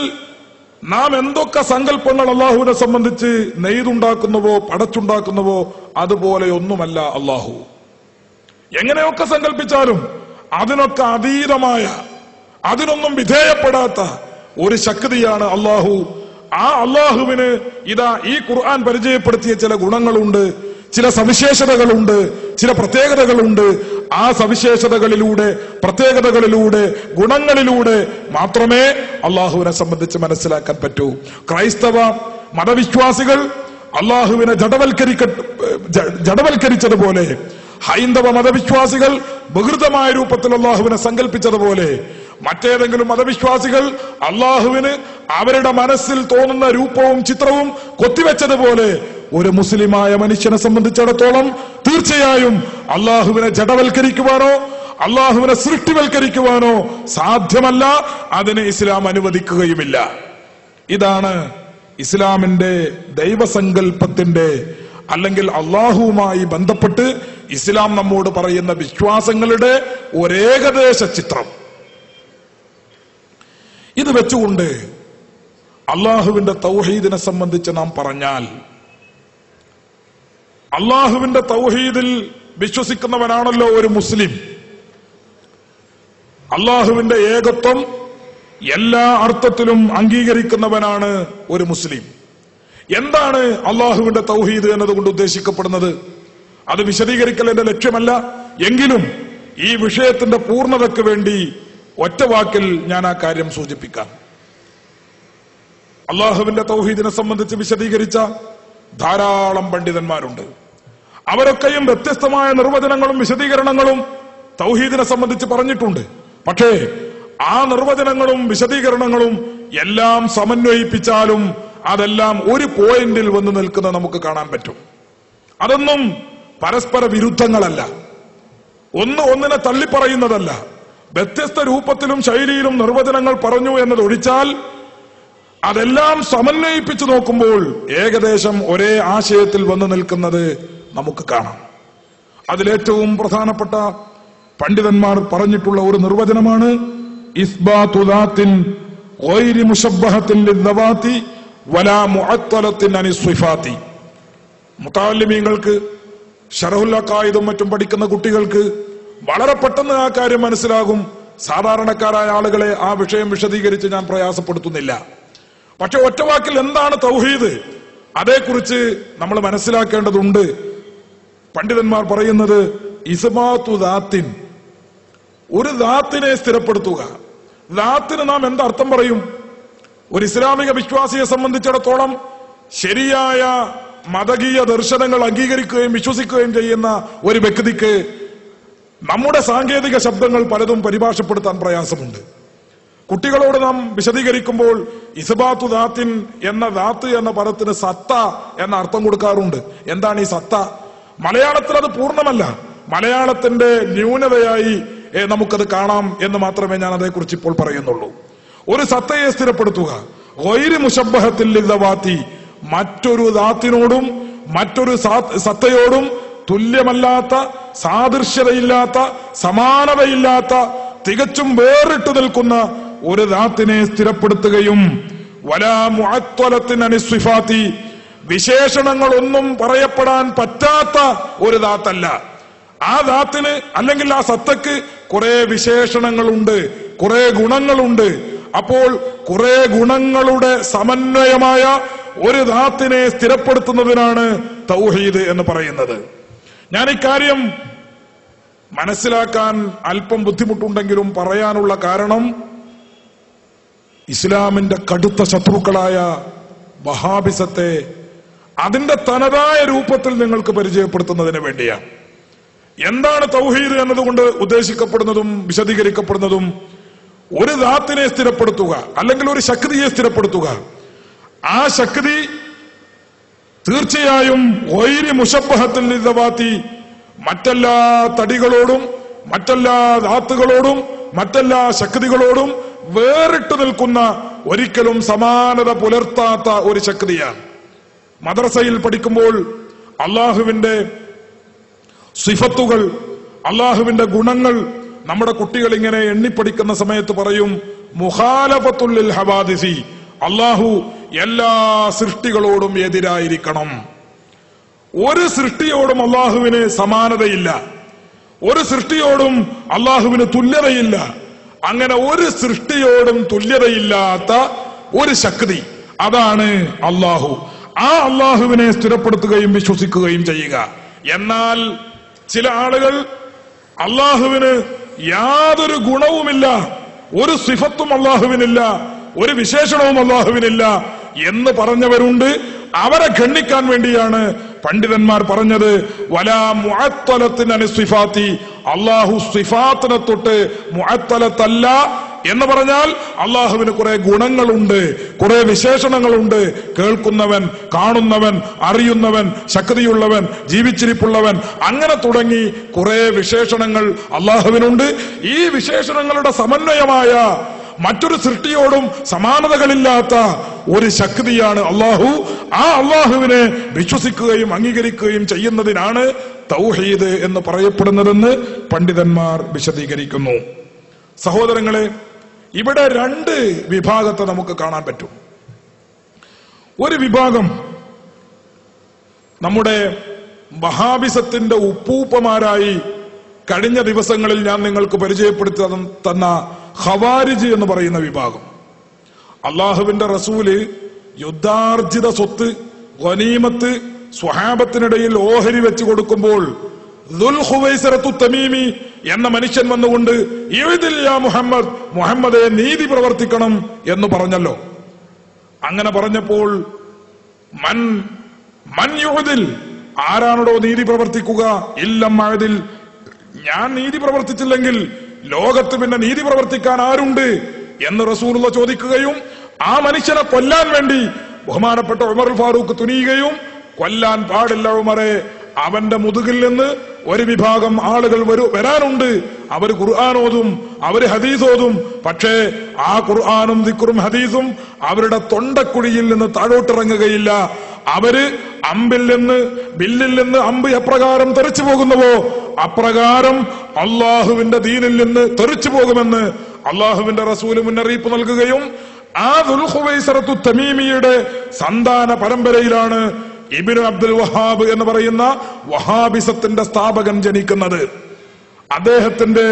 B: നാം എന്തൊക്കെ സങ്കല്പങ്ങൾ അള്ളാഹുവിനെ സംബന്ധിച്ച് നെയ്തുണ്ടാക്കുന്നുവോ പടച്ചുണ്ടാക്കുന്നുവോ അതുപോലെയൊന്നുമല്ല അള്ളാഹു. എങ്ങനെയൊക്കെ സങ്കല്പിച്ചാലും അതിനൊക്കെ അതീതമായ, അതിനൊന്നും വിധേയപ്പെടാത്ത ഒരു ശക്തിയാണ് അള്ളാഹു. ആ അള്ളാഹുവിന് ഇതാ ഈ ഖുർആൻ പരിചയപ്പെടുത്തിയ ചില ഗുണങ്ങളുണ്ട്, ചില സവിശേഷതകളുണ്ട്, ചില പ്രത്യേകതകളുണ്ട്. ആ സവിശേഷതകളിലൂടെ, പ്രത്യേകതകളിലൂടെ, ഗുണങ്ങളിലൂടെ മാത്രമേ അള്ളാഹുവിനെ സംബന്ധിച്ച് മനസ്സിലാക്കാൻ പറ്റൂ. ക്രൈസ്തവ മതവിശ്വാസികൾ അള്ളാഹുവിനെ ജഡവൽക്കരിച്ചതുപോലെ, ഹൈന്ദവ മതവിശ്വാസികൾ വികൃതമായ രൂപത്തിൽ അള്ളാഹുവിനെ സങ്കല്പിച്ചതുപോലെ, മറ്റേതെങ്കിലും മതവിശ്വാസികൾ അള്ളാഹുവിന് അവരുടെ മനസ്സിൽ തോന്നുന്ന രൂപവും ചിത്രവും കൊത്തിവെച്ചതുപോലെ ഒരു മുസ്ലിമായ മനുഷ്യനെ സംബന്ധിച്ചിടത്തോളം തീർച്ചയായും അള്ളാഹുവിനെ ജഡവൽക്കരിക്കുവാനോ അള്ളാഹുവിനെ സൃഷ്ടിവൽക്കരിക്കുവാനോ സാധ്യമല്ല. അതിന് ഇസ്ലാം അനുവദിക്കുകയുമില്ല. ഇതാണ് ഇസ്ലാമിന്റെ ദൈവസങ്കല്പത്തിന്റെ, അല്ലെങ്കിൽ അള്ളാഹുവുമായി ബന്ധപ്പെട്ട് ഇസ്ലാം നമ്മോട് പറയുന്ന വിശ്വാസങ്ങളുടെ ഒരേകദേശ ചിത്രം. ഇത് വെച്ചുകൊണ്ട് അള്ളാഹുവിന്റെ തൗഹീദിനെ സംബന്ധിച്ച് നാം പറഞ്ഞാൽ, അള്ളാഹുവിന്റെ തൗഹീദിൽ വിശ്വസിക്കുന്നവനാണല്ലോ ഒരു മുസ്ലിം. അള്ളാഹുവിന്റെ ഏകത്വം എല്ലാ അർത്ഥത്തിലും അംഗീകരിക്കുന്നവനാണ് ഒരു മുസ്ലിം. എന്താണ് അള്ളാഹുവിന്റെ തൗഹീദ് എന്നതുകൊണ്ട് ഉദ്ദേശിക്കപ്പെടുന്നത്? അത് വിശദീകരിക്കൽ എന്റെ ലക്ഷ്യമല്ല. എങ്കിലും ഈ വിഷയത്തിന്റെ പൂർണ്ണതയ്ക്ക് വേണ്ടി ഒറ്റ വാക്കിൽ ഞാൻ ആ കാര്യം സൂചിപ്പിക്കാം. അള്ളാഹുവിന്റെ തൗഹീദിനെ സംബന്ധിച്ച് വിശദീകരിച്ച ധാരാളം പണ്ഡിതന്മാരുണ്ട്. അവരൊക്കെയും വ്യത്യസ്തമായ നിർവചനങ്ങളും വിശദീകരണങ്ങളും തൗഹീദിനെ സംബന്ധിച്ച് പറഞ്ഞിട്ടുണ്ട്. പക്ഷേ ആ നിർവചനങ്ങളും വിശദീകരണങ്ങളും എല്ലാം സമന്വയിപ്പിച്ചാലും അതെല്ലാം ഒരു പോയിന്റിൽ വന്ന് നിൽക്കുന്ന നമുക്ക് കാണാൻ പറ്റും. അതൊന്നും പരസ്പര വിരുദ്ധങ്ങളല്ല, ഒന്നിനെ തള്ളിപ്പറയുന്നതല്ല. വ്യത്യസ്ത രൂപത്തിലും ശൈലിയിലും നിർവചനങ്ങൾ പറഞ്ഞു എന്നതൊഴിച്ചാൽ അതെല്ലാം സമന്വയിപ്പിച്ചു നോക്കുമ്പോൾ ഏകദേശം ഒരേ ആശയത്തിൽ വന്നു നിൽക്കുന്നത് നമുക്ക് കാണാം. അതിലേറ്റവും പ്രധാനപ്പെട്ട പണ്ഡിതന്മാർ പറഞ്ഞിട്ടുള്ള ഒരു നിർവചനമാണ് ഇസ്ബാതു ദാത്തിൻ ഗൈരി മുശബ്ബഹത്തിൻ ലിദ്ദവാതി വലാ മുഅത്തലത്തിൻ അനിസ്സിഫാതി. മുതഅല്ലിമീങ്ങൾക്ക്, ശറഹുൽ അഖായിദും മറ്റും പഠിക്കുന്ന കുട്ടികൾക്ക് വളരെ പെട്ടെന്ന് ആ കാര്യം മനസ്സിലാകും. സാധാരണക്കാരായ ആളുകളെ ആ വിഷയം വിശദീകരിച്ച് ഞാൻ പ്രയാസപ്പെടുത്തുന്നില്ല. പക്ഷെ ഒറ്റവാക്കിൽ എന്താണ് തൗഹീദ്, അതേക്കുറിച്ച് നമ്മൾ മനസ്സിലാക്കേണ്ടതുണ്ട്. പണ്ഡിതന്മാർ പറയുന്നത് ഇസ്ബാതു ദാത്തിൻ, ഒരു ദാത്തിനെ സ്ഥിരപ്പെടുത്തുക. ദാത്തിന് നാം എന്തർത്ഥം പറയും? ഒരു ഇസ്ലാമിക വിശ്വാസിയെ സംബന്ധിച്ചിടത്തോളം ശരിയായ മതകീയ ദർശനങ്ങൾ അംഗീകരിക്കുകയും വിശ്വസിക്കുകയും ചെയ്യുന്ന ഒരു വ്യക്തിക്ക് നമ്മുടെ സാങ്കേതിക ശബ്ദങ്ങൾ പലതും പരിഭാഷപ്പെടുത്താൻ പ്രയാസമുണ്ട്. കുട്ടികളോട് നാം വിശദീകരിക്കുമ്പോൾ ഇസ്ബാത്തു ദാത്തിൻ എന്ന ദാത്ത് എന്ന പദത്തിന് സത്ത എന്ന അർത്ഥം കൊടുക്കാറുണ്ട്. എന്താണ് ഈ സത്ത? മലയാളത്തിൽ അത് പൂർണ്ണമല്ല, മലയാളത്തിന്റെ ന്യൂനതയായി നമുക്കത് കാണാം എന്ന് മാത്രമേ ഞാൻ അതേക്കുറിച്ച് ഇപ്പോൾ പറയുന്നുള്ളൂ. ഒരു സത്തയെ സ്ഥിരപ്പെടുത്തുക, ഗൈറു മുശബ്ബഹത്തിൽ ലിദ്ദവാത്തി, മറ്റൊരു ദാത്തിനോടും മറ്റൊരു സത്തയോടും തുല്യമല്ലാത്ത, സാദൃശ്യതയില്ലാത്ത, സമാനതയില്ലാത്ത, തികച്ചും വേറിട്ടു നിൽക്കുന്ന ഒരു ദാത്തിനെ സ്ഥിരപ്പെടുത്തുകയും വലാ മുഅത്വലത്തിൻ അനിസ്വിഫാത്തി, വിശേഷണങ്ങളൊന്നും പറയപ്പെടാൻ പറ്റാത്ത ഒരു ദാത്തല്ല. ആ ദാത്തിന് അല്ലെങ്കിൽ ആ സത്തക്ക് കുറെ വിശേഷണങ്ങളുണ്ട്, കുറെ ഗുണങ്ങളുണ്ട്. അപ്പോൾ കുറെ ഗുണങ്ങളുടെ സമന്വയമായ ഒരു ദാത്തിനെ സ്ഥിരപ്പെടുത്തുന്നതിനാണ് തൗഹീദ് എന്ന് പറയുന്നത്. ഞാൻ ഇക്കാര്യം മനസ്സിലാക്കാൻ അല്പം ബുദ്ധിമുട്ടുണ്ടെങ്കിലും പറയാനുള്ള കാരണം ഇസ്ലാമിന്റെ കടുത്ത ശത്രുക്കളായ വഹാബിസത്തെ അതിന്റെ തനതായ രൂപത്തിൽ നിങ്ങൾക്ക് പരിചയപ്പെടുത്തുന്നതിന് വേണ്ടിയാണ്. എന്താണ് തൗഹീദ് എന്നതുകൊണ്ട് ഉദ്ദേശിക്കപ്പെടുന്നതും വിശദീകരിക്കപ്പെടുന്നതും? ഒരു ദാത്തിനെ സ്ഥിരപ്പെടുത്തുക, അല്ലെങ്കിൽ ഒരു ശക്തിയെ സ്ഥിരപ്പെടുത്തുക. ആ ശക്തി തീർച്ചയായും ഗൈറു മുശബ്ബഹത്തിൽ ലിദ്ദവാത്തി, മറ്റെല്ലാ തടികളോടും മറ്റെല്ലാ ധാത്തുകളോടും മറ്റെല്ലാ ശക്തികളോടും വേറിട്ടു നിൽക്കുന്ന, ഒരിക്കലും സമാനത പുലർത്താത്ത ഒരു ശക്തിയാണ്. മദ്രസയിൽ പഠിക്കുമ്പോൾ അള്ളാഹുവിന്റെ സിഫത്തുകൾ, അള്ളാഹുവിന്റെ ഗുണങ്ങൾ നമ്മുടെ കുട്ടികൾ ഇങ്ങനെ എണ്ണിപ്പടിക്കുന്ന സമയത്ത് പറയും, മുഖാലഫത്തുൽ ലിൽ ഹവാദിസി, അള്ളാഹു എല്ലാ സൃഷ്ടികളോടും എതിരായിരിക്കണം. ഒരു സൃഷ്ടിയോടും അള്ളാഹുവിന് സമാനതയില്ല, ഒരു സൃഷ്ടിയോടും അള്ളാഹുവിന് തുല്യതയില്ല. അങ്ങനെ ഒരു സൃഷ്ടിയോടും തുല്യതയില്ലാത്ത ഒരു ശക്തി, അതാണ് അള്ളാഹു. ആ അള്ളാഹുവിനെ സ്ഥിരപ്പെടുത്തുകയും വിശ്വസിക്കുകയും ചെയ്യുക. എന്നാൽ ചില ആളുകൾ അള്ളാഹുവിന് യാതൊരു ഗുണവുമില്ല, ഒരു സിഫത്തും അള്ളാഹുവിനില്ല, ഒരു വിശേഷണവും അള്ളാഹുവിനില്ല എന്ന് പറഞ്ഞവരുണ്ട്. അവരെ ഖണ്ഡിക്കാൻ വേണ്ടിയാണ് പണ്ഡിതന്മാർ പറഞ്ഞത് വലാ മുഅത്തലത്തിൻ അനിസ്വിഫാത്തി, അള്ളാഹു സിഫാത്തിനെ തൊട്ട് മുഅത്തലത്തല്ല എന്ന് പറഞ്ഞാൽ അള്ളാഹുവിന് കുറെ ഗുണങ്ങളുണ്ട്, കുറെ വിശേഷണങ്ങളുണ്ട്. കേൾക്കുന്നവൻ, കാണുന്നവൻ, അറിയുന്നവൻ, ശക്തിയുള്ളവൻ, ജീവിച്ചിരിപ്പുള്ളവൻ, അങ്ങനെ തുടങ്ങി കുറെ വിശേഷണങ്ങൾ അള്ളാഹുവിനുണ്ട്. ഈ വിശേഷണങ്ങളുടെ സമന്വയമായ മറ്റൊരു സൃഷ്ടിയോടും സമാനതകളില്ലാത്ത ഒരു ശക്തിയാണ് അള്ളാഹു. ആ അള്ളാഹുവിനെ വിശ്വസിക്കുകയും അംഗീകരിക്കുകയും ചെയ്യുന്നതിനാണ് തൗഹീദ് എന്ന് പറയപ്പെടുന്നതെന്ന് പണ്ഡിതന്മാർ വിശദീകരിക്കുന്നു. സഹോദരങ്ങളെ, ഇവിടെ രണ്ട് വിഭാഗത്തെ നമുക്ക് കാണാൻ പറ്റും. ഒരു വിഭാഗം നമ്മുടെ വഹാബിസത്തിന്റെ ഉപ്പൂപ്പമാരായി കഴിഞ്ഞ ദിവസങ്ങളിൽ ഞാൻ നിങ്ങൾക്ക് പരിചയപ്പെടുത്തി തന്ന ഖവാരിജ് എന്ന് പറയുന്ന വിഭാഗം. അള്ളാഹുവിന്റെ റസൂല് യുദ്ധാർജിത സ്വത്ത് ഗനീമത്ത് സ്വഹാബത്തിനിടയിൽ ഓഹരി വെച്ചു കൊടുക്കുമ്പോൾ ദുൽ ഖുവൈസറത്തു തമീമി എന്ന മനുഷ്യൻ വന്നുകൊണ്ട് ഇഅ്ദിൽ യാ മുഹമ്മദ്, മുഹമ്മദെ നീതി പ്രവർത്തിക്കണം എന്ന് പറഞ്ഞല്ലോ. അങ്ങനെ പറഞ്ഞപ്പോൾ മൻ യുഅ്ദിൽ, ആരാണോ നീതി പ്രവർത്തിക്കുക? ഇല്ലം അഅ്ദിൽ, ഞാൻ നീതി പ്രവർത്തിച്ചില്ലെങ്കിൽ ലോകത്ത് പിന്നെ നീതി പ്രവർത്തിക്കാൻ ആരുണ്ട് എന്ന് റസൂലുള്ള ചോദിക്കുകയും ആ മനുഷ്യനെ കൊല്ലാൻ വേണ്ടി ബഹുമാനപ്പെട്ട ഉമർ ഫാറൂഖ് തുനിയുകയും കൊല്ലാൻ പാടില്ല ഉമറെ, അവന്റെ മുതുകിൽ നിന്ന് ഒരു വിഭാഗം ആളുകൾ വരാനുണ്ട്, അവർ ഖുർആൻ അവര് ഹദീസോതും, പക്ഷേ ആ ഖുർആനും ദിക്റും ഹദീസും അവരുടെ തൊണ്ടക്കുഴിയിൽ നിന്ന് താഴോട്ടിറങ്ങുകയില്ല. അവര് ബില്ലിൽ നിന്ന് അമ്പ് എപ്രകാരം തെറിച്ചു പോകുന്നുവോ അപ്രകാരം അള്ളാഹുവിന്റെ ദീനിൽ നിന്ന് തെറിച്ചു പോകുമെന്ന് അള്ളാഹുവിന്റെ റസൂല് മുന്നറിയിപ്പ് നൽകുകയും ആ ദുൽ ഖുവൈസറത്തു തമീമിയുടെ സന്താന പരമ്പരയിലാണ് ഇബ്നു അബ്ദുൽ വഹാബ് എന്ന് പറയുന്ന വഹാബിസത്തിന്റെ സ്ഥാപകൻ ജനിക്കുന്നത്. അദ്ദേഹത്തിന്റെ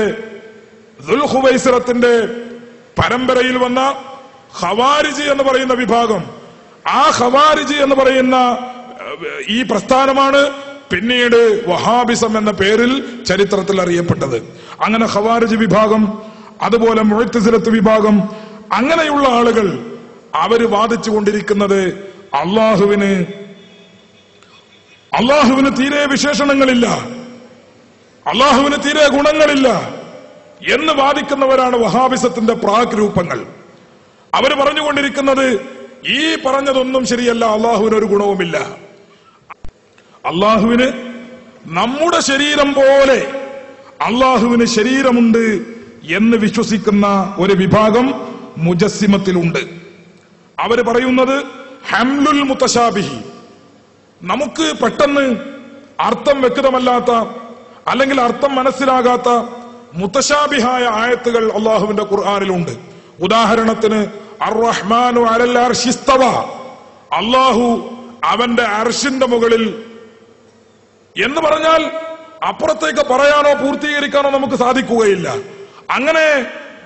B: ദുൽ ഖുവൈസറത്തിന്റെ പരമ്പരയിൽ വന്ന ഖവാരിജ് എന്ന് പറയുന്ന വിഭാഗം, ആ ഖവാരിജ് എന്ന് പറയുന്ന ഈ പ്രസ്ഥാനമാണ് പിന്നീട് വഹാബിസം എന്ന പേരിൽ ചരിത്രത്തിൽ അറിയപ്പെട്ടത്. അങ്ങനെ ഖവാരിജ് വിഭാഗം, അതുപോലെ മുഅ്തസിലത്ത് വിഭാഗം, അങ്ങനെയുള്ള ആളുകൾ അവര് വാദിച്ചുകൊണ്ടിരിക്കുന്നത് അള്ളാഹുവിന് തീരെ വിശേഷണങ്ങളില്ല, അള്ളാഹുവിന് തീരെ ഗുണങ്ങളില്ല എന്ന് വാദിക്കുന്നവരാണ് വഹാബിസത്തിന്റെ പ്രാഗ് രൂപങ്ങൾ. അവര് പറഞ്ഞുകൊണ്ടിരിക്കുന്നത് ഈ പറഞ്ഞതൊന്നും ശരിയല്ല, അള്ളാഹുവിന് ഒരു ഗുണവുമില്ല. അള്ളാഹുവിന് നമ്മുടെ ശരീരം പോലെ അള്ളാഹുവിന് ശരീരമുണ്ട് എന്ന് വിശ്വസിക്കുന്ന ഒരു വിഭാഗം മുജസ്സിമത്തിലുണ്ട്. അവര് പറയുന്നത് ഹംലുൽ മുതശാബിഹി, നമുക്ക് പെട്ടെന്ന് അർത്ഥം വ്യക്തമല്ലാത്ത അല്ലെങ്കിൽ അർത്ഥം മനസ്സിലാകാത്ത മുതശാബിഹായ ആയത്തുകൾ അള്ളാഹുവിന്റെ ഖുർആനിലുണ്ട്. ഉദാഹരണത്തിന് അർ-റഹ്മാനു അലൽ അർശി ഇസ്തവ, അള്ളാഹു അവന്റെ അർശിന്റെ മുകളിൽ എന്ന് പറഞ്ഞാൽ അപ്പുറത്തേക്ക് പറയാനോ പൂർത്തീകരിക്കാനോ നമുക്ക് സാധിക്കുകയില്ല. അങ്ങനെ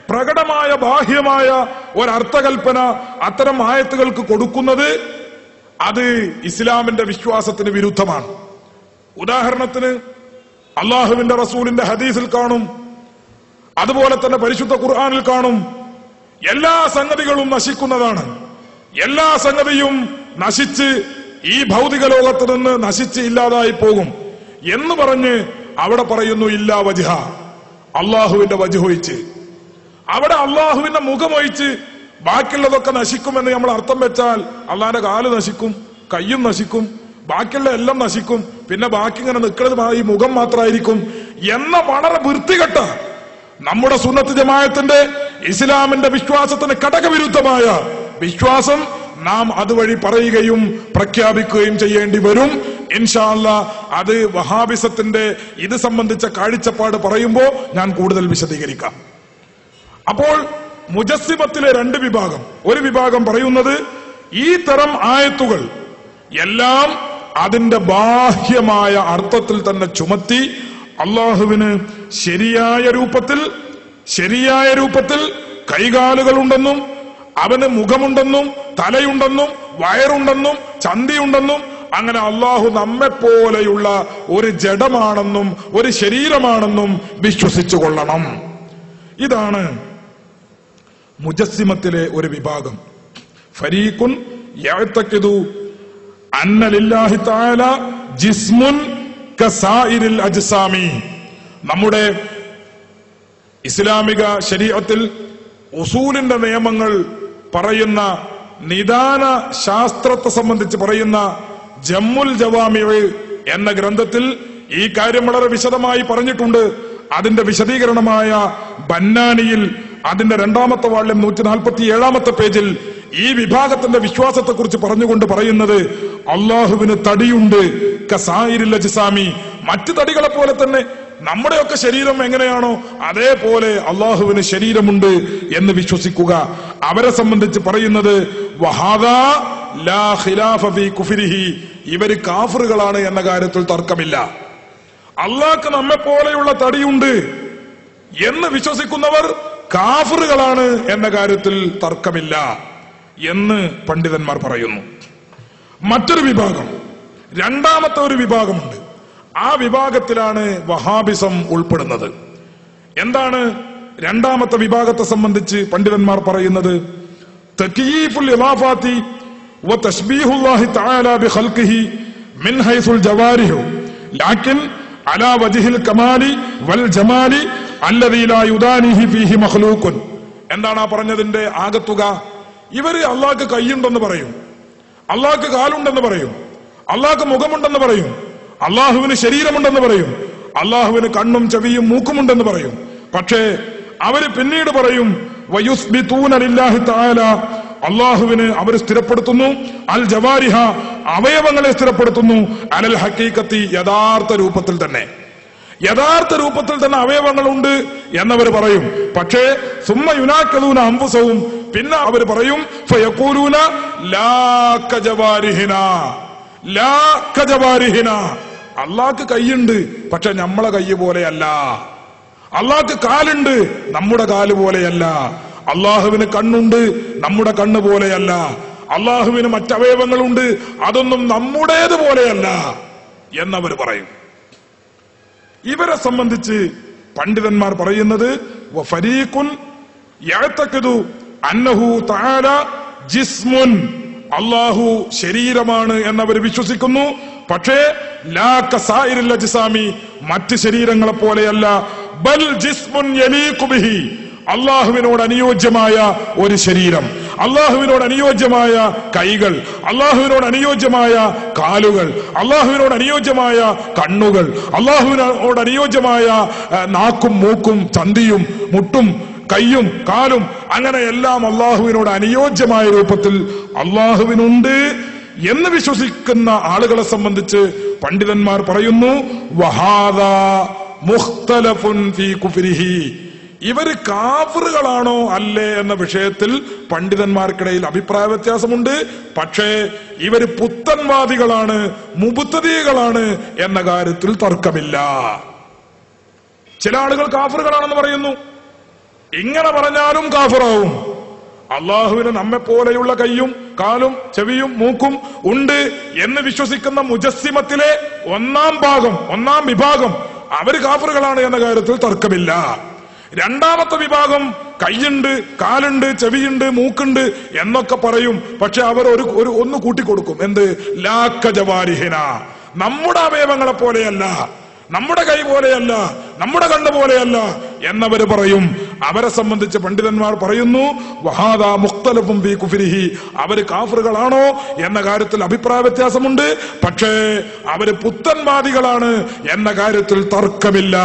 B: പ്രകടമായ ബാഹ്യമായ ഒരർത്ഥകൽപ്പന അത്തരം ആയത്തുകൾക്ക് കൊടുക്കുന്നത് അത് ഇസ്ലാമിന്റെ വിശ്വാസത്തിന് വിരുദ്ധമാണ്. ഉദാഹരണത്തിന് അള്ളാഹുവിന്റെ റസൂലിന്റെ ഹദീസിൽ കാണും, അതുപോലെ തന്നെ പരിശുദ്ധ ഖുർആനിൽ കാണും, എല്ലാ സംഗതികളും നശിക്കുന്നതാണ്, എല്ലാ സംഗതിയും നശിച്ച് ഈ ഭൗതിക ലോകത്ത് നിന്ന് നശിച്ച് ഇല്ലാതായി പോകും എന്ന് പറഞ്ഞ് അവിടെ പറയുന്നു ഇല്ലാ വജ്ഹ, അള്ളാഹുവിന്റെ വജ്ഹൊഴിച്ച്. അവിടെ അള്ളാഹുവിന്റെ മുഖമൊഴിച്ച് ബാക്കിയുള്ളതൊക്കെ നശിക്കുമെന്ന് നമ്മൾ അർത്ഥം വെച്ചാൽ അള്ളാന്റെ കാല് നശിക്കും, കയ്യും നശിക്കും, ബാക്കിയുള്ള എല്ലാം നശിക്കും, പിന്നെ ബാക്കി ഇങ്ങനെ നിൽക്കുന്നത് ഈ മുഖം മാത്രമായിരിക്കും എന്ന വളരെ വൃത്തികെട്ട നമ്മുടെ സുന്നത്ത് ജമാഅത്തിന്റെ ഇസ്ലാമിന്റെ വിശ്വാസത്തിന് കടകവിരുദ്ധമായ വിശ്വാസം നാം അതുവഴി പറയുകയും പ്രഖ്യാപിക്കുകയും ചെയ്യേണ്ടി വരും. ഇൻഷാ അല്ലാഹ് അത് വഹാബിസത്തിന്റെ ഇത് സംബന്ധിച്ച കാഴ്ചപ്പാട് പറയുമ്പോൾ ഞാൻ കൂടുതൽ വിശദീകരിക്കാം. അപ്പോൾ മുജസ്സിമത്തിലെ രണ്ട് വിഭാഗം, ഒരു വിഭാഗം പറയുന്നത് ഈ തരം ആയത്തുകൾ എല്ലാം അതിന്റെ ബാഹ്യമായ അർത്ഥത്തിൽ തന്നെ ചുമത്തി അള്ളാഹുവിന് ശരിയായ രൂപത്തിൽ കൈകാലുകളുണ്ടെന്നും അവന് മുഖമുണ്ടെന്നും തലയുണ്ടെന്നും വയറുണ്ടെന്നും ചന്തിയുണ്ടെന്നും അങ്ങനെ അള്ളാഹു നമ്മെപ്പോലെയുള്ള ഒരു ജഡമാണെന്നും ഒരു ശരീരമാണെന്നും വിശ്വസിച്ചു കൊള്ളണം. ഇതാണ് മുജസ്സിമത്തിലെ ഒരു വിഭാഗം. ഫരീഖുൻ യഅ്തഖിദു അന്ന ലില്ലാഹി തആല ജിസ്മുൻ കസായിരിൽ അജ്സാമി. നമ്മുടെ ഇസ്ലാമിക ശരീഅത്തിൽ ഉസൂലിന്റെ നിയമങ്ങൾ പറയുന്ന നിദാന ശാസ്ത്രത്തെ സംബന്ധിച്ച് പറയുന്ന ജമ്മുൽ ജവാമിഉ എന്ന ഗ്രന്ഥത്തിൽ ഈ കാര്യം വളരെ വിശദമായി പറഞ്ഞിട്ടുണ്ട്. അതിന്റെ വിശദീകരണമായ ബന്നാനിയിൽ അതിന്റെ 2ാമത്തെ വാള്യം 147ാമത്തെ പേജിൽ ഈ വിഭാഗത്തിന്റെ വിശ്വാസത്തെക്കുറിച്ച് പറഞ്ഞുകൊണ്ട് പറയുന്നത് അള്ളാഹുവിന് തടിയുണ്ട് കസായിരിൽ അജ്സാമി, മറ്റു തടികളെ പോലെ തന്നെ നമ്മുടെയൊക്കെ ശരീരം എങ്ങനെയാണോ അതേപോലെ അള്ളാഹുവിന് ശരീരമുണ്ട് എന്ന് വിശ്വസിക്കുക. അവരെ സംബന്ധിച്ച് പറയുന്നത് വഹാദാ ലാ ഖിലാഫ ഫീ കുഫ്രിഹി, ഇവര് കാഫിറുകളാണ് എന്ന കാര്യത്തിൽ തർക്കമില്ല. അള്ളാഹ്ക്ക് നമ്മെ പോലെയുള്ള തടിയുണ്ട് എന്ന് വിശ്വസിക്കുന്നവർ കാഫിറുകളാണ് എന്ന കാര്യത്തിൽ തർക്കമില്ല എന്ന് പണ്ഡിതന്മാർ പറയുന്നു. മറ്റൊരു വിഭാഗം, 2ാമത്തെ ഒരു വിഭാഗമുണ്ട്. ആ വിഭാഗത്തിലാണ് വഹാബിസം ഉൾപ്പെടുന്നത്. എന്താണ് 2ാമത്തെ വിഭാഗത്തെ സംബന്ധിച്ച് പണ്ഡിതന്മാർ പറയുന്നത്? തക്യീഫുൽ ഇളാഫാത്തി വ തശ്ബീഹുല്ലാഹി തആല ബിഖൽഖിഹി മിൻ ഹൈസുൽ ജവാരിഹു ലാകിൻ അലാ വജ്ഹിൽ കമാലി വൽ ജമാലി അല്ലദീ ലാ യുദാനിഹി ഫീഹി മഖ്ലൂഖുൻ. എന്താണ് ആ പറഞ്ഞതിന്റെ ആകത്തുക? ഇവര് അള്ളാഹ്ക്ക് കൈയുണ്ടെന്ന് പറയും, അള്ളാഹ്ക്ക് കാലുണ്ടെന്ന് പറയും, അള്ളാഹ്ക്ക് മുഖമുണ്ടെന്ന് പറയും, അള്ളാഹുവിന് ശരീരമുണ്ടെന്ന് പറയും, അള്ളാഹുവിന് കണ്ണും ചെവിയും മൂക്കുമുണ്ടെന്ന് പറയും. പക്ഷേ അവര് പിന്നീട് പറയും വയുസ്ബിതൂന ലില്ലാഹി തആല, അള്ളാഹുവിന് അവർ സ്ഥിരപ്പെടുത്തുന്നു അൽ ജവാരിഹ, അവയവങ്ങളെ സ്ഥിരപ്പെടുത്തുന്നു അലൽ ഹഖീഖത്തി, യഥാർത്ഥ രൂപത്തിൽ തന്നെ അവയവങ്ങളുണ്ട് എന്നവർ പറയും. പക്ഷേ സുമ്മ യുനാക്കലൂന അൻഫുസഹും, പിന്നെ അവർ പറയും ഫയഖൂലൂന ലാ കജവാരിഹിന, അള്ളാഹ്ക്ക് കൈയുണ്ട് പക്ഷെ നമ്മളെ കൈ പോലെയല്ല, അള്ളാഹ്ക്ക് കാലുണ്ട് നമ്മുടെ കാല് പോലെയല്ല, അള്ളാഹുവിന് കണ്ണുണ്ട് നമ്മുടെ കണ്ണ് പോലെയല്ല, അള്ളാഹുവിന് മറ്റവയവങ്ങളുണ്ട് അതൊന്നും നമ്മുടേത് പോലെയല്ല എന്നവർ പറയും. ഇവരെ സംബന്ധിച്ച് പണ്ഡിതന്മാർ പറയുന്നത് വഫരീഖുൻ യഅ്തഖിദു അന്നഹു തആല ജിസ്മുൻ, അള്ളാഹു ശരീരമാണ് എന്നവർ വിശ്വസിക്കുന്നു. പക്ഷേ ലാ കസായിരിൽ അജ്സാമി, മറ്റ് ശരീരങ്ങളെ പോലെയല്ല. ബൽ ജിസ്മുൻ യലീഖു ബിഹി, അള്ളാഹുവിനോട് അനുയോജ്യമായ ഒരു ശരീരം, അള്ളാഹുവിനോട് അനുയോജ്യമായ കൈകൾ, അള്ളാഹുവിനോട് അനുയോജ്യമായ കാലുകൾ, അള്ളാഹുവിനോട് അനുയോജ്യമായ കണ്ണുകൾ, അള്ളാഹുവിനോട് അനുയോജ്യമായ നാക്കും മൂക്കും ചന്തിയും മുട്ടും കയ്യും കാലും, അങ്ങനെ എല്ലാം അള്ളാഹുവിനോട് അനുയോജ്യമായ രൂപത്തിൽ അള്ളാഹുവിനുണ്ട് എന്ന് വിശ്വസിക്കുന്ന ആളുകളെ സംബന്ധിച്ച് പണ്ഡിതന്മാർ പറയുന്നു, വഹാദാ മുഖ്തലഫുൻ ഫീ കുഫ്രിഹി, ഇവര് കാഫിറുകളാണോ അല്ലേ എന്ന വിഷയത്തിൽ പണ്ഡിതന്മാർക്കിടയിൽ അഭിപ്രായ വ്യത്യാസമുണ്ട്. പക്ഷേ ഇവര് പുത്തൻവാദികളാണ്, മുബ്തദികളാണ് എന്ന കാര്യത്തിൽ തർക്കമില്ല. ചില ആളുകൾ കാഫിറുകളാണെന്ന് പറയുന്നു. ഇങ്ങനെ പറഞ്ഞാലും കാഫിറാവും. അള്ളാഹുവിന് നമ്മെ പോലെയുള്ള കൈയും കാലും ചെവിയും മൂക്കും ഉണ്ട് എന്ന് വിശ്വസിക്കുന്ന മുജസ്സിമത്തിലെ ഒന്നാം വിഭാഗം അവര് കാഫിറുകളാണ് എന്ന കാര്യത്തിൽ തർക്കമില്ല. രണ്ടാമത്തെ വിഭാഗം കൈയുണ്ട്, കാലുണ്ട്, ചെവിയുണ്ട്, മൂക്കുണ്ട് എന്നൊക്കെ പറയും. പക്ഷെ അവർ ഒന്ന് കൂട്ടിക്കൊടുക്കും. എന്ത്? ലാക്ക ജവാരിഹിന, നമ്മുടെ അവയവങ്ങളെ പോലെയല്ല, നമ്മുടെ കൈ പോലെയല്ല, നമ്മുടെ കണ്ണ് പോലെയല്ല എന്നവര് പറയും. അവരെ സംബന്ധിച്ച് പണ്ഡിതന്മാർ പറയുന്നു, വഹാദാ മുഖ്തലഫുൻ ഫീ കുഫ്രിഹി, അവര് കാഫിറുകളാണോ എന്ന കാര്യത്തിൽ അഭിപ്രായ വ്യത്യാസമുണ്ട്. പക്ഷേ അവര് പുത്തൻവാദികളാണ് എന്ന കാര്യത്തിൽ തർക്കമില്ല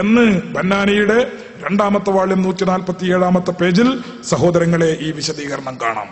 B: എന്ന് ബന്നാനിയുടെ 2ാമത്തെ വാള്യം 147-ാമത്തെ പേജിൽ സഹോദരങ്ങളെ ഈ വിശദീകരണം കാണാം.